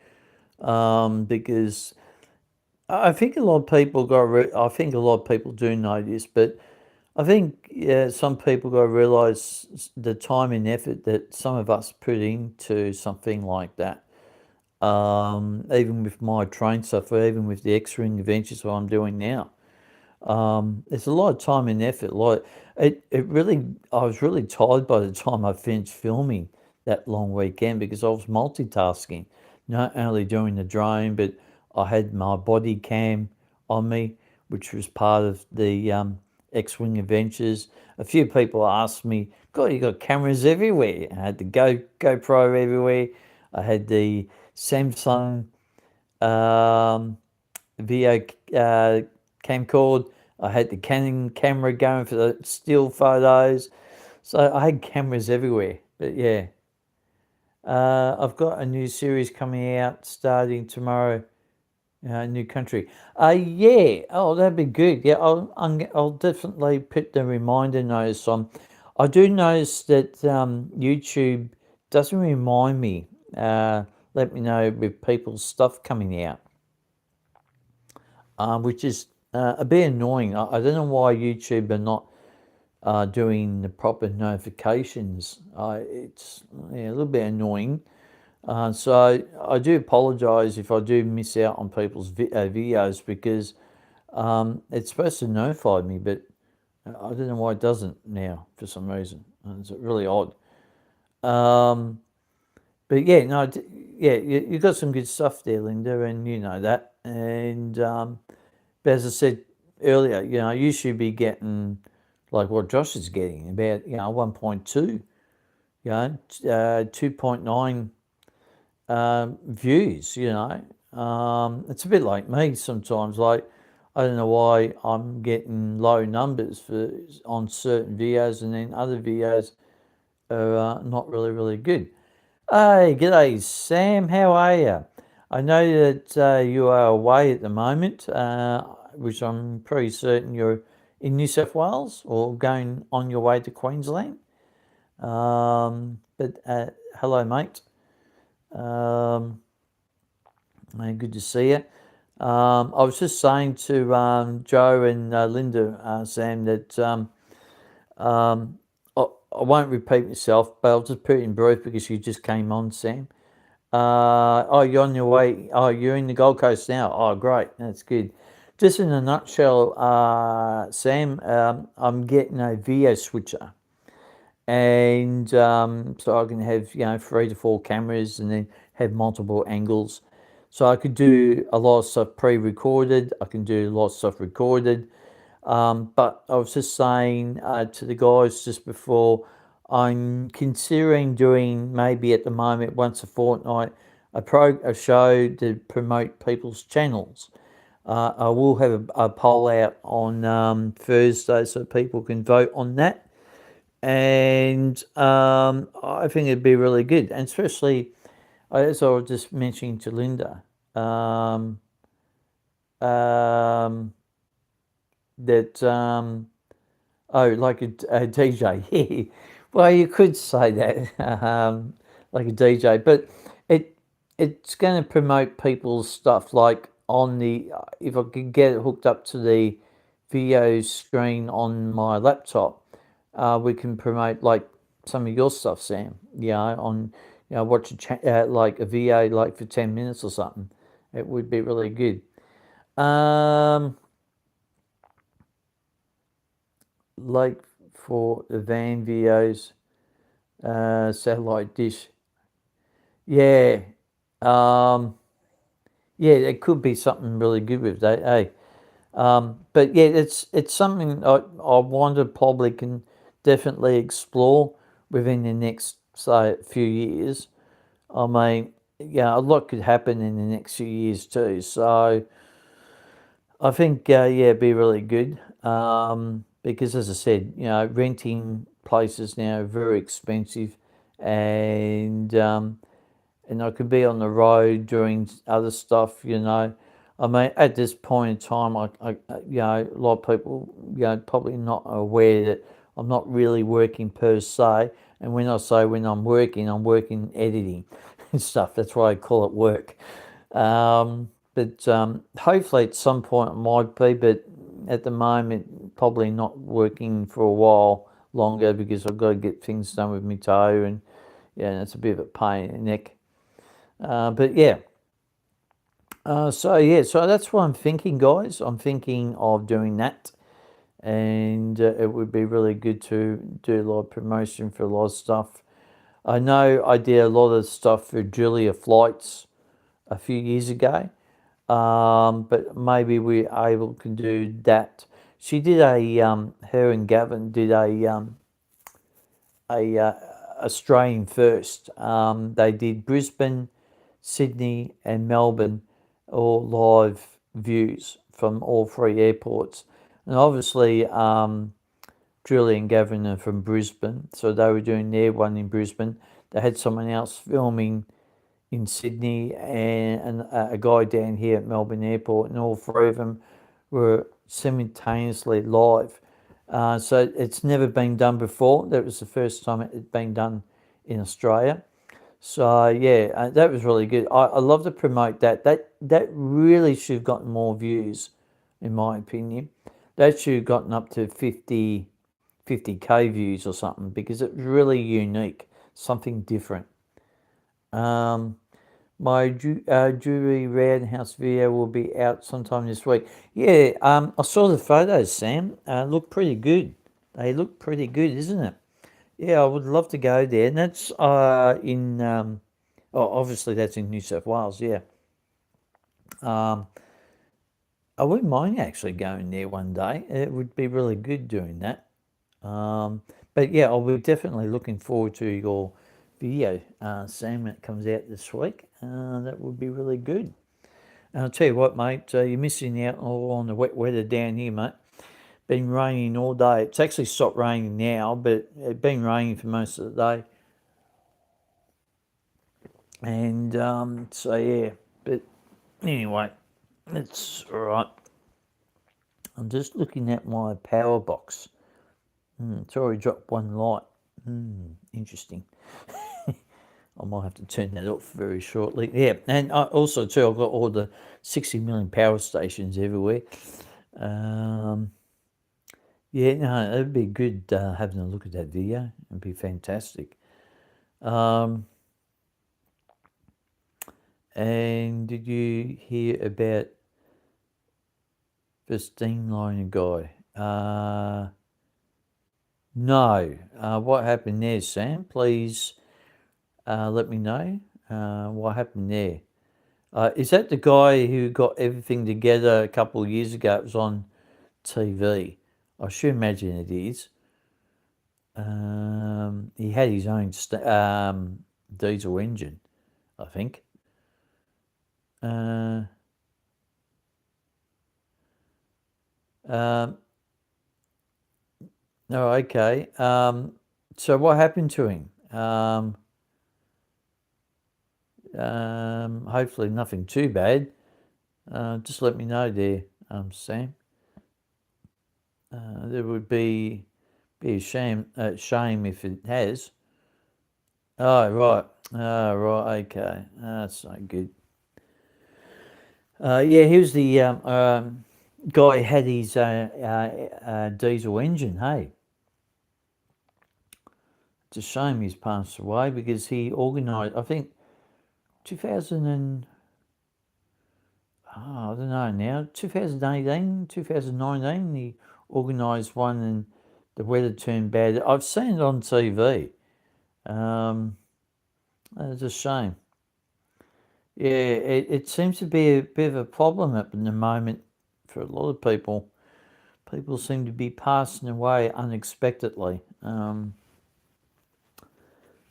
Speaker 1: because I think a lot of people I think a lot of people do know this, but I think some people got to realise the time and effort that some of us put into something like that. Even with my train stuff, or even with the X-Ring adventures, what I'm doing now. It's a lot of time and effort. I was really tired by the time I finished filming that long weekend because I was multitasking, not only doing the drone, but I had my body cam on me, which was part of the X-Wing adventures. A few people asked me, God, you got cameras everywhere. I had the GoPro everywhere. I had the Samsung um, video camcorder. I had the Canon camera going for the still photos. So I had cameras everywhere. But yeah, I've got a new series coming out starting tomorrow. New country. Yeah. Oh, that'd be good. Yeah, I'll definitely put the reminder notice on. I do notice that YouTube doesn't remind me. Let me know with people's stuff coming out, which is a bit annoying. I don't know why YouTube are not doing the proper notifications. It's a little bit annoying. So I do apologise if I do miss out on people's videos because it's supposed to notify me, but I don't know why it doesn't now for some reason. It's really odd. Um, but yeah, no, you got some good stuff there, Linda, and you know that. And but as I said earlier, you should be getting like what Josh is getting, about 1.2, 2.9 views. It's a bit like me sometimes. Like I don't know why I'm getting low numbers on certain videos, and then other videos are not really good. Hey, g'day, Sam. How are you? I know that you are away at the moment, which I'm pretty certain you're in New South Wales or going on your way to Queensland. But hello, mate. Good to see you. I was just saying to Joe and Linda, Sam, that I won't repeat myself, but I'll just put it in brief because you just came on, Sam. Oh, you're on your way. Oh, you're in the Gold Coast now. Oh, great. That's good. Just in a nutshell, Sam, I'm getting a video switcher, and so I can have 3 to 4 cameras and then have multiple angles. So I could do a lot of stuff pre-recorded. I can do a lot of stuff recorded. But I was just saying to the guys just before, I'm considering doing maybe at the moment once a fortnight a show to promote people's channels. I will have a poll out on Thursday so people can vote on that, and I think it'd be really good, and especially as I was just mentioning to Linda, um, um, that oh, like a DJ. Yeah. Well, you could say that, like a DJ, but it it's going to promote people's stuff. Like on the, if I could get it hooked up to the video screen on my laptop, we can promote like some of your stuff, Sam. On watch like a video like for 10 minutes or something. It would be really good. Um, like for the van videos, satellite dish. Yeah, um, yeah, it could be something really good with that. Hey, but yeah, it's something I want to probably can definitely explore within the next say few years. I mean, a lot could happen in the next few years too. So I think yeah, it'd be really good. Because as I said, renting places now are very expensive, and and I could be on the road doing other stuff. I mean, at this point in time, a lot of people, probably not aware that I'm not really working per se. And when I say when I'm working editing and stuff. That's why I call it work. But hopefully at some point it might be, but at the moment, probably not working for a while longer because I've got to get things done with my toe, and yeah, it's a bit of a pain in the neck. But yeah, so that's what I'm thinking, guys. I'm thinking of doing that, and it would be really good to do a lot of promotion for a lot of stuff. I know I did a lot of stuff for Julia Flights a few years ago, but maybe we're able to do that. She did her and Gavin did a Australian first. They did Brisbane, Sydney, and Melbourne, all live views from all 3 airports. And obviously, Julie and Gavin are from Brisbane, so they were doing their one in Brisbane. They had someone else filming in Sydney and a guy down here at Melbourne Airport, and all 3 of them were simultaneously live. So it's never been done before. That was the first time it had been done in Australia. So yeah, that was really good. I love to promote that. That really should have gotten more views, in my opinion. That should have gotten up to 50K views or something because it was really unique, something different. Um, my jewelry roundhouse video will be out sometime this week. Yeah, I saw the photos, Sam. Look pretty good. They look pretty good, isn't it? Yeah, I would love to go there, and that's in. Oh, obviously that's in New South Wales. Yeah. Um, I wouldn't mind actually going there one day. It would be really good doing that. Um, but yeah, I'll be definitely looking forward to your video, Sam, when it comes out this week. That would be really good. And I'll tell you what, mate, you're missing out all on the wet weather down here, mate. Been raining all day. It's actually stopped raining now, but it's been raining for most of the day. And so, yeah, but anyway, it's all right. I'm just looking at my power box. It's already dropped one light. Interesting. I might have to turn that off very shortly. Yeah, and also too, I've got all the 60 million power stations everywhere. Yeah, no, it'd be good having a look at that video. It'd be fantastic. And did you hear about the steamliner guy? No. What happened there, Sam? Please let me know what happened there. Is that the guy who got everything together a couple of years ago? It was on TV. I should imagine it is. He had his own diesel engine, I think. Um, oh, okay. So what happened to him? Hopefully nothing too bad. Just let me know there, Sam. There would be a shame if it has. Oh, right. Oh, right. Okay. That's not good. Yeah, he was the guy who had his diesel engine. Hey, it's a shame he's passed away because he organised. I think 2000 and I don't know now. 2018, 2019. He organised one, and the weather turned bad. I've seen it on TV. It's a shame. Yeah, it seems to be a bit of a problem at the moment for a lot of people. People seem to be passing away unexpectedly.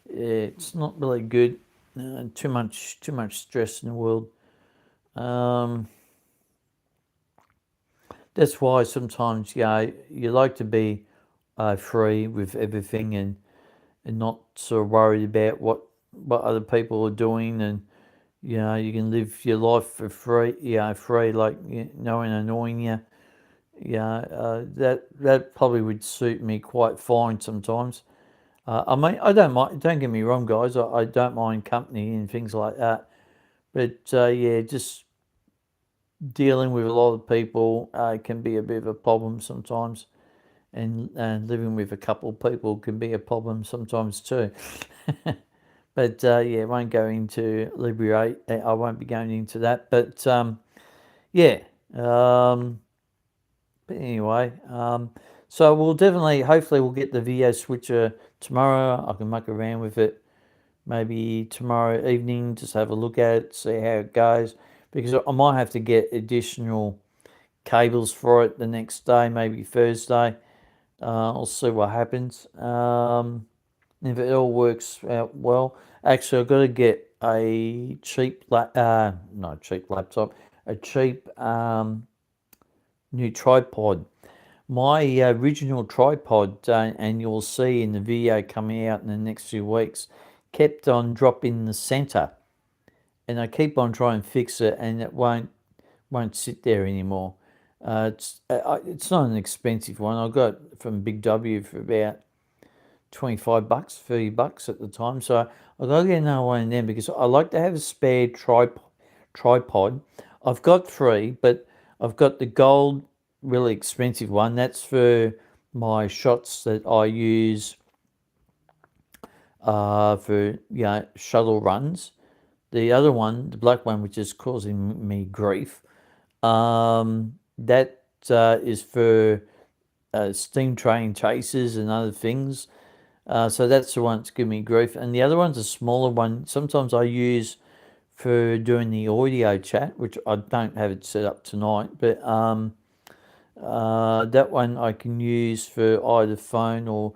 Speaker 1: It's not really good. Too much stress in the world. That's why sometimes you like to be free with everything and not so worried about what other people are doing, and you can live your life for free. Free, like no one annoying you. That probably would suit me quite fine sometimes. I mean, I don't mind. Don't get me wrong, guys. I don't mind company and things like that. But yeah, just dealing with a lot of people can be a bit of a problem sometimes, and living with a couple of people can be a problem sometimes too. But yeah, I won't go into liberate. I won't be going into that. But yeah. But anyway, so we'll definitely, hopefully, we'll get the video switcher tomorrow. I can muck around with it maybe tomorrow evening, just have a look at it, see how it goes. Because I might have to get additional cables for it the next day, maybe Thursday. I'll see what happens. If it all works out well, actually, I've got to get a cheap, not cheap laptop, a cheap new tripod. My original tripod, and you'll see in the video coming out in the next few weeks, kept on dropping the center, and I keep on trying to fix it, and it won't sit there anymore. It's not an expensive one. I got it from Big W for about $25, $30 at the time. So I got to get another one of them because I like to have a spare tripod. I've got three, but I've got the gold, really expensive one. That's for my shots that I use for shuttle runs. The other one, the black one, which is causing me grief, that is for steam train chasers and other things. So that's the one that's giving me grief. And the other one's a smaller one. Sometimes I use for doing the audio chat, which I don't have it set up tonight, but that one I can use for either phone or,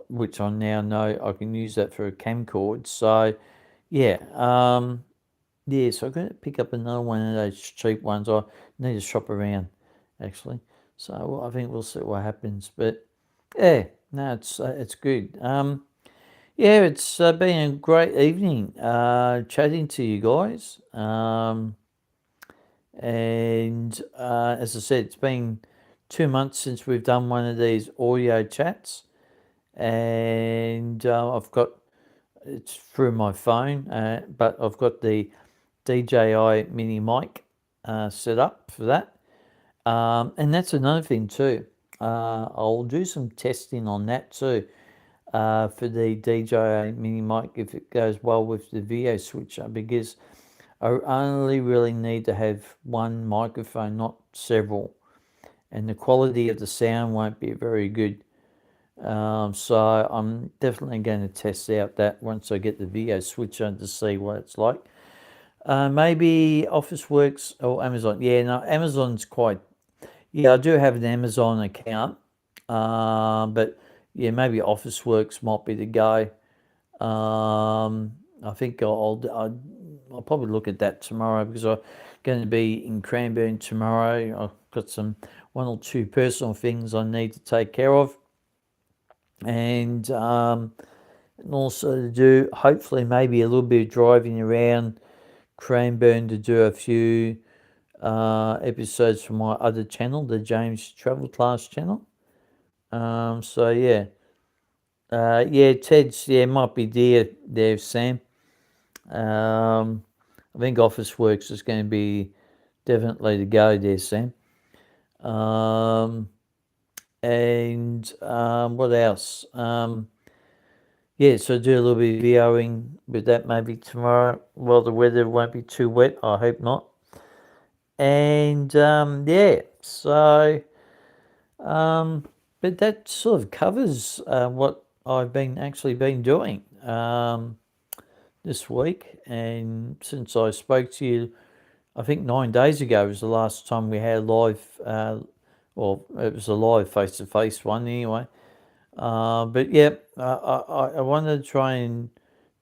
Speaker 1: which I now know I can use that for a camcord. So yeah, yeah. So I'm going to pick up another one of those cheap ones. I need to shop around actually. So I think we'll see what happens. But yeah, no, it's good. Yeah, it's been a great evening chatting to you guys. And as I said, it's been 2 months since we've done one of these audio chats, and I've got It's through my phone, but I've got the DJI mini mic set up for that. And that's another thing too. I'll do some testing on that too for the DJI mini mic if it goes well with the video switcher, because I only really need to have one microphone, not several, and the quality of the sound won't be very good. So I'm definitely going to test out that once I get the video switcher to see what it's like. Maybe Officeworks or Amazon. Yeah, no, Amazon's quite. Yeah, I do have an Amazon account, but yeah, maybe Officeworks might be the go. I think I'll probably look at that tomorrow because I'm going to be in Cranbourne tomorrow. I've got some one or two personal things I need to take care of, and also to do hopefully maybe a little bit of driving around Cranbourne to do a few episodes from my other channel, the James Travel Class channel. So yeah. Yeah, Ted's might be there, Sam. I think Officeworks is going to be definitely the go there, Sam. And what else? Yeah, so do a little bit of videoing with that maybe tomorrow. Well, the weather won't be too wet. I hope not. And yeah, so but that sort of covers what I've been doing this week. And since I spoke to you, I think 9 days ago was the last time we had live. Well, it was a live face-to-face one anyway. But yeah, I wanted to try and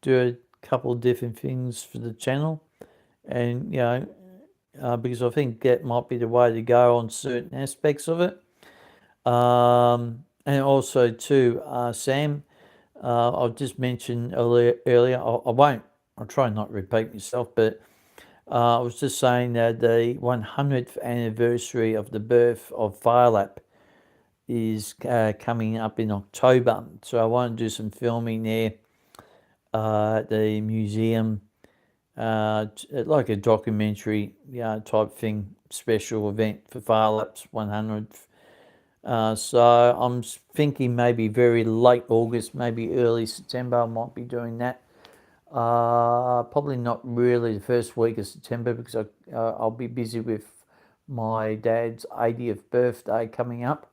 Speaker 1: do a couple of different things for the channel, and because I think that might be the way to go on certain aspects of it. And also too, Sam, I've just mentioned earlier. I won't. I'll try not to repeat myself, but I was just saying that the 100th anniversary of the birth of Firelap is coming up in October. So I want to do some filming there at the museum, like a documentary type thing, special event for Firelap's 100th. So I'm thinking maybe very late August, maybe early September, I might be doing that. Probably not really the first week of September because I'll be busy with my dad's 80th birthday coming up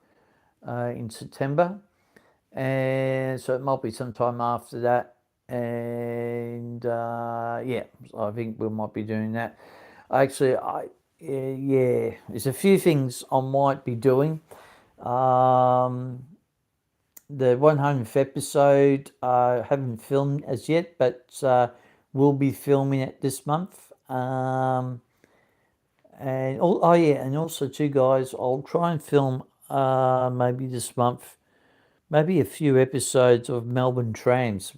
Speaker 1: in September, and so it might be sometime after that. And yeah, so I think we might be doing that. Actually, yeah, there's a few things I might be doing. The 100th episode I haven't filmed as yet, but we'll be filming it this month. And and also too, guys, I'll try and film maybe this month, maybe a few episodes of Melbourne Trams.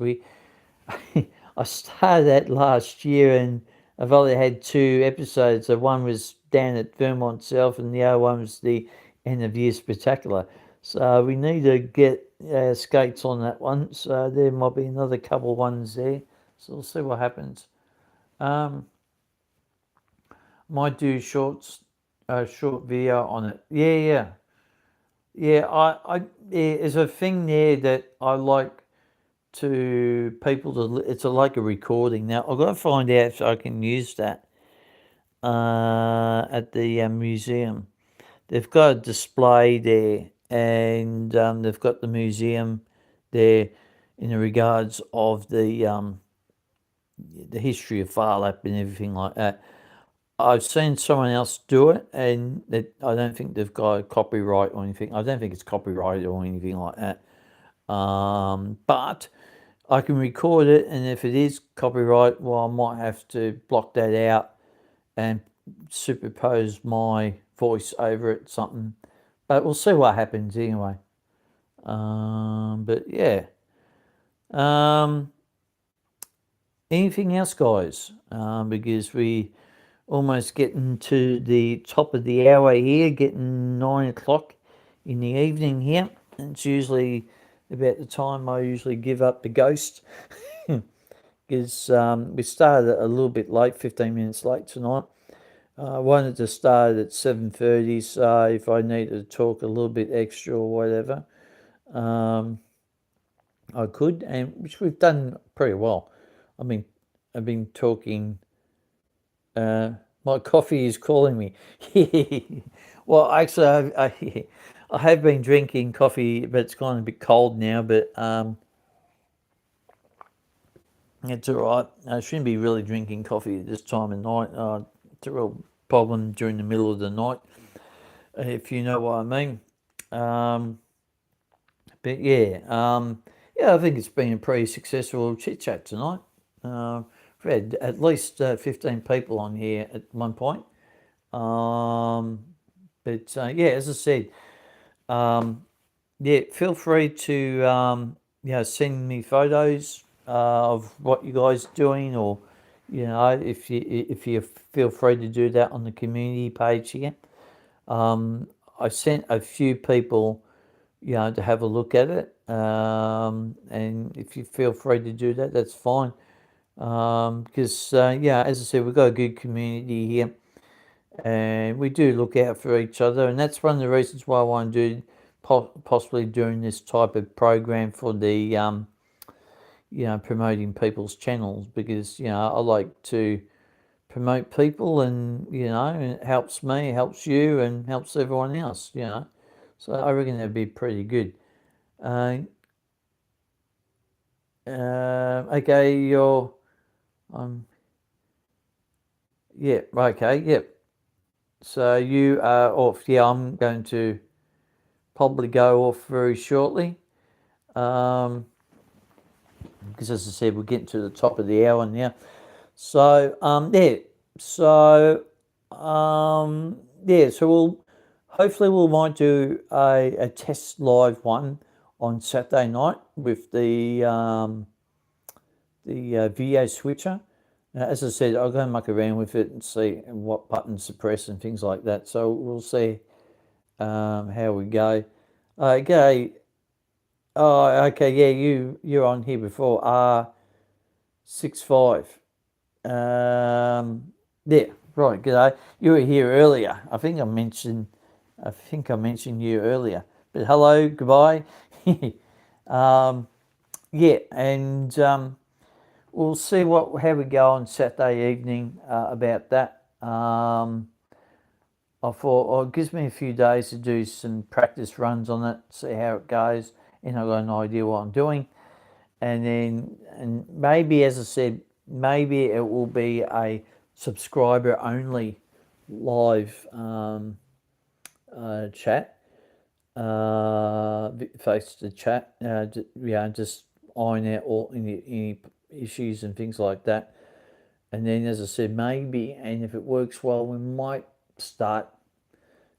Speaker 1: I started that last year, and I've only had two episodes. The one was down at Vermont South, and the other one was the end of year spectacular. So we need to get skates on that one. So there might be another couple of ones there. So we'll see what happens. Might do short video on it. Yeah. There's a thing there that I like to people to. It's like a recording. Now I've got to find out if I can use that at the museum. They've got a display there, and they've got the museum there in the regards of the history of Farlap and everything like that. I've seen someone else do it, and I don't think they've got a copyright or anything. I don't think it's copyrighted or anything like that. But I can record it, and if it is copyright, well, I might have to block that out and superpose my voice over it, something. But we'll see what happens anyway. But yeah. Anything else, guys? Because we almost getting to the top of the hour here, getting 9 o'clock in the evening here. And it's usually about the time I usually give up the ghost. because we started a little bit late, 15 minutes late tonight. I wanted to start at 7:30, so if I needed to talk a little bit extra or whatever, I could, and which we've done pretty well. I mean, I've been talking. My coffee is calling me. Well, actually, I have been drinking coffee, but it's gone a bit cold now. But it's all right. I shouldn't be really drinking coffee at this time of night. It's a real problem during the middle of the night, if you know what I mean. But yeah, yeah, I think it's been a pretty successful chit chat tonight. We've had at least 15 people on here at one point. But yeah, as I said, yeah, feel free to send me photos of what you guys are doing, or if you feel free to do that on the community page here. I sent a few people, to have a look at it, and if you feel free to do that, that's fine. Because as I said, we've got a good community here, and we do look out for each other, and that's one of the reasons why I want to do possibly doing this type of program for the promoting people's channels, because I like to promote people, and it helps me, helps you, and helps everyone else. So I reckon that'd be pretty good. Okay, you're yeah, okay, yep. So you are off. Yeah, I'm going to probably go off very shortly. Because as I said, we're getting to the top of the hour now. So yeah. So yeah. So hopefully we might do a test live one on Saturday night with the video switcher. As I said, I'll go and muck around with it and see what buttons to press and things like that. So we'll see how we go. Okay. Oh, okay. Yeah, you're on here before. R65. Yeah. Right. G'day. You were here earlier. I think I mentioned you earlier. But hello. Goodbye. Yeah, and we'll see how we go on Saturday evening about that. I thought, it gives me a few days to do some practice runs on it, see how it goes, and I've got an idea what I'm doing. And maybe, as I said, maybe it will be a subscriber only live chat, face to chat, just iron out all any issues and things like that. And then, as I said, maybe, and if it works well, we might start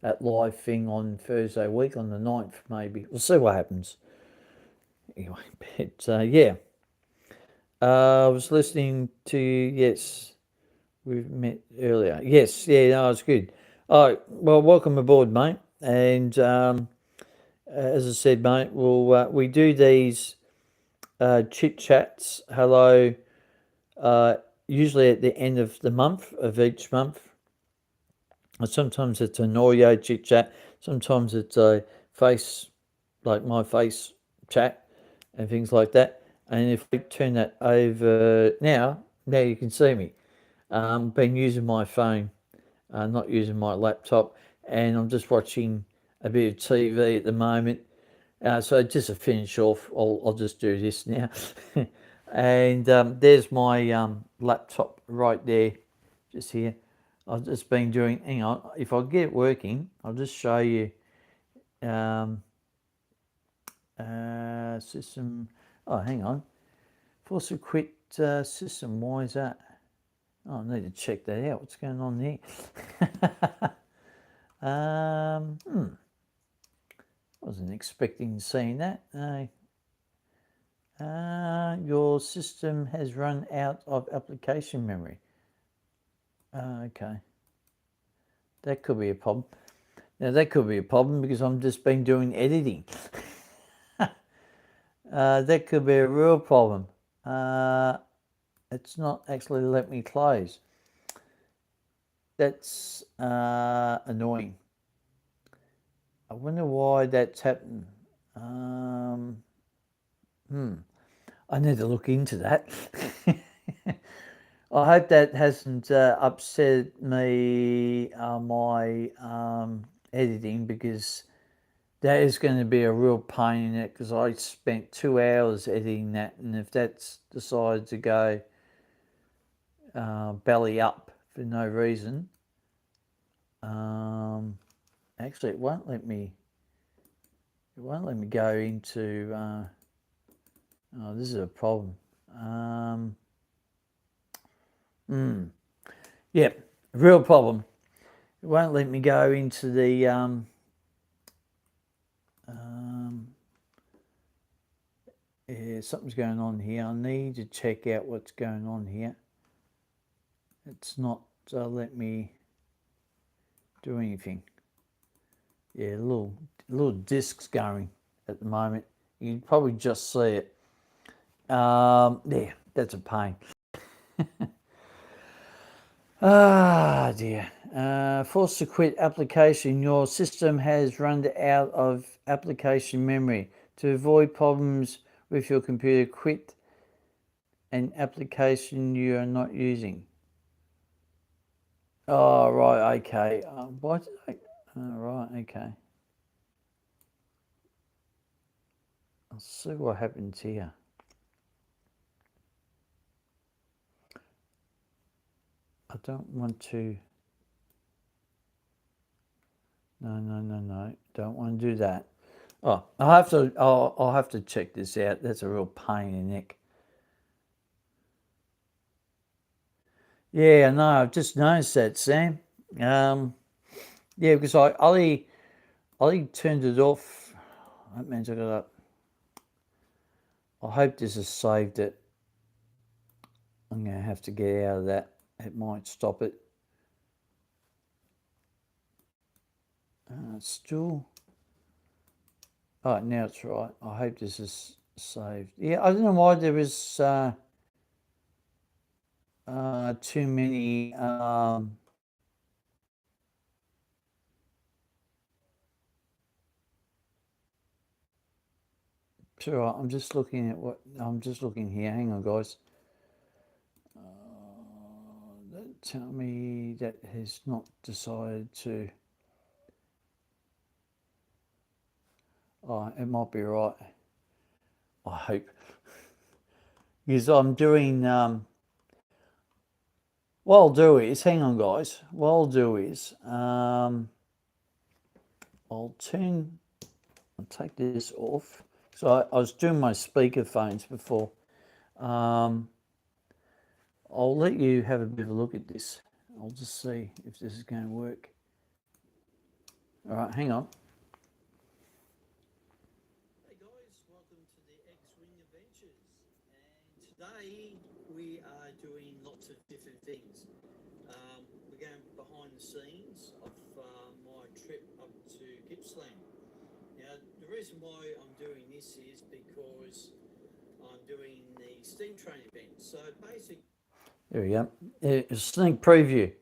Speaker 1: that live thing on Thursday week on the 9th, maybe. We'll see what happens. Anyway, but yeah. I was listening to, yes, we've met earlier. Yes, yeah, no, it's good. All right, well, welcome aboard, mate. And as I said, mate, we do these chit chats. Hello. Usually at the end of the month, of each month. Sometimes it's an audio chit chat. Sometimes it's a face, like my face chat and things like that. And if I turn that over now you can see me. Been using my phone, not using my laptop, and I'm just watching a bit of TV at the moment. So just to finish off, I'll just do this now. And there's my laptop right there, just here. I've just been doing, hang on, if I get it working, I'll just show you system. Oh, hang on. Force to quit system, why is that? Oh, I need to check that out. What's going on there? Wasn't expecting seeing that. Your system has run out of application memory. Okay. That could be a problem. Now, that could be a problem because I'm just been doing editing. That could be a real problem. It's not actually let me close. That's annoying. I wonder why that's happened. I need to look into that. I hope that hasn't upset me my editing, because that is going to be a real pain in it, because I spent 2 hours editing that, and if that's decided to go belly up for no reason, actually it won't let me. It won't let me go into. Oh, this is a problem. Yeah, real problem. It won't let me go into the. Yeah, something's going on here. I need to check out what's going on here. It's not let me do anything. Yeah, little discs going at the moment. You can probably just see it. Yeah, that's a pain. Ah, dear. Forced to quit application. Your system has run out of application memory. To avoid problems with your computer, quit an application you are not using. Oh, right, okay. Why did I? Oh, right, okay. I'll see what happens here. I don't want to. No. Don't want to do that. Oh, I'll have to. I'll have to check this out. That's a real pain in the neck. Yeah, no, I've just noticed that, Sam. Yeah, because Ollie turned it off. That means I got to. I hope this has saved it. I'm going to have to get out of that. It might stop it. Still. Oh, now it's right. I hope this is saved. Yeah, I don't know why there is too many. Sure, I'm just looking at what I'm just looking here. Hang on, guys. That tell me that has not decided to. Oh, it might be right. I hope, because I'm doing. What I'll do is, hang on, guys. What I'll do is, I'll take this off. So I was doing my speaker phones before. I'll let you have a bit of a look at this. I'll just see if this is going to work. All right, hang on. Hey guys, welcome to the X-Wing Adventures. And today we are doing lots of different things. We're going behind the scenes of my trip up to Gippsland. Now, the reason why I'm doing this is because I'm doing the steam train event. So basically, there we go. It's a sneak preview.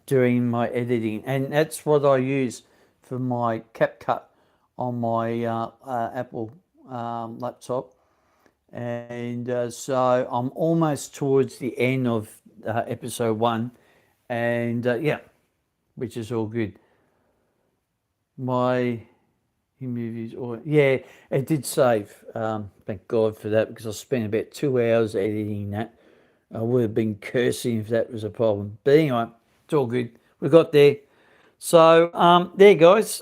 Speaker 1: Doing my editing, and that's what I use for my CapCut on my Apple laptop. And so I'm almost towards the end of episode 1, and yeah, which is all good. My movies, or yeah, it did save. Thank God for that, because I spent about 2 hours editing that. I would have been cursing if that was a problem. But anyway, it's all good. We got there. So there, guys.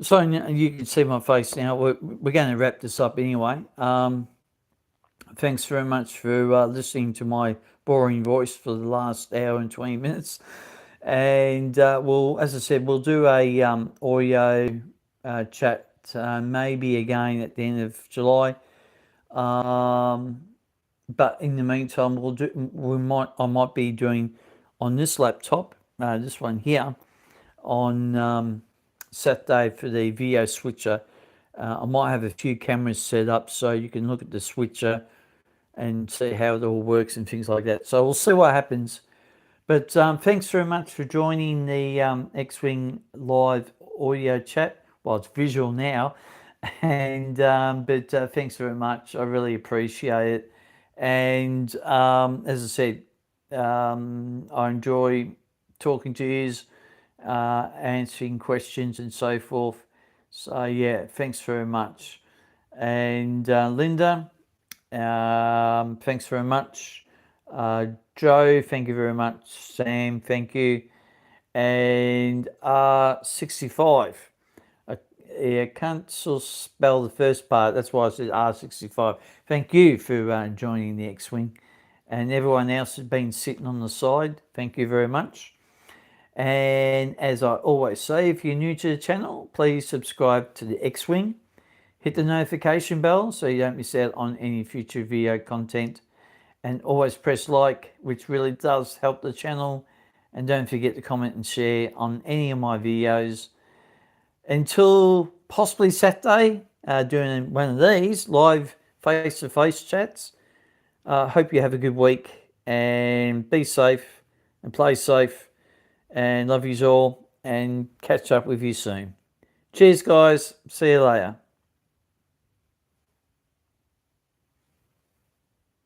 Speaker 1: So you can see my face now. We're going to wrap this up anyway. Thanks very much for listening to my boring voice for the last hour and 20 minutes. And we'll, as I said, we'll do a audio chat maybe again at the end of July. But in the meantime, I might be doing on this laptop, this one here, on Saturday for the video switcher, I might have a few cameras set up so you can look at the switcher and see how it all works and things like that. So we'll see what happens. But thanks very much for joining the X-Wing live audio chat. Well, it's visual now, and but thanks very much. I really appreciate it. And as I said, I enjoy talking to you, answering questions and so forth. So yeah, thanks very much. And Linda, thanks very much. Joe, thank you very much. Sam, thank you. And R65. I can't sort of spell the first part. That's why I said R65. Thank you for joining the X-Wing. And everyone else has been sitting on the side. Thank you very much. And as I always say, if you're new to the channel, please subscribe to the X-Wing. Hit the notification bell so you don't miss out on any future video content. And always press like, which really does help the channel. And don't forget to comment and share on any of my videos. Until possibly Saturday, doing one of these live face-to-face chats. Hope you have a good week and be safe and play safe. And love yous all and catch up with you soon. Cheers, guys. See you later.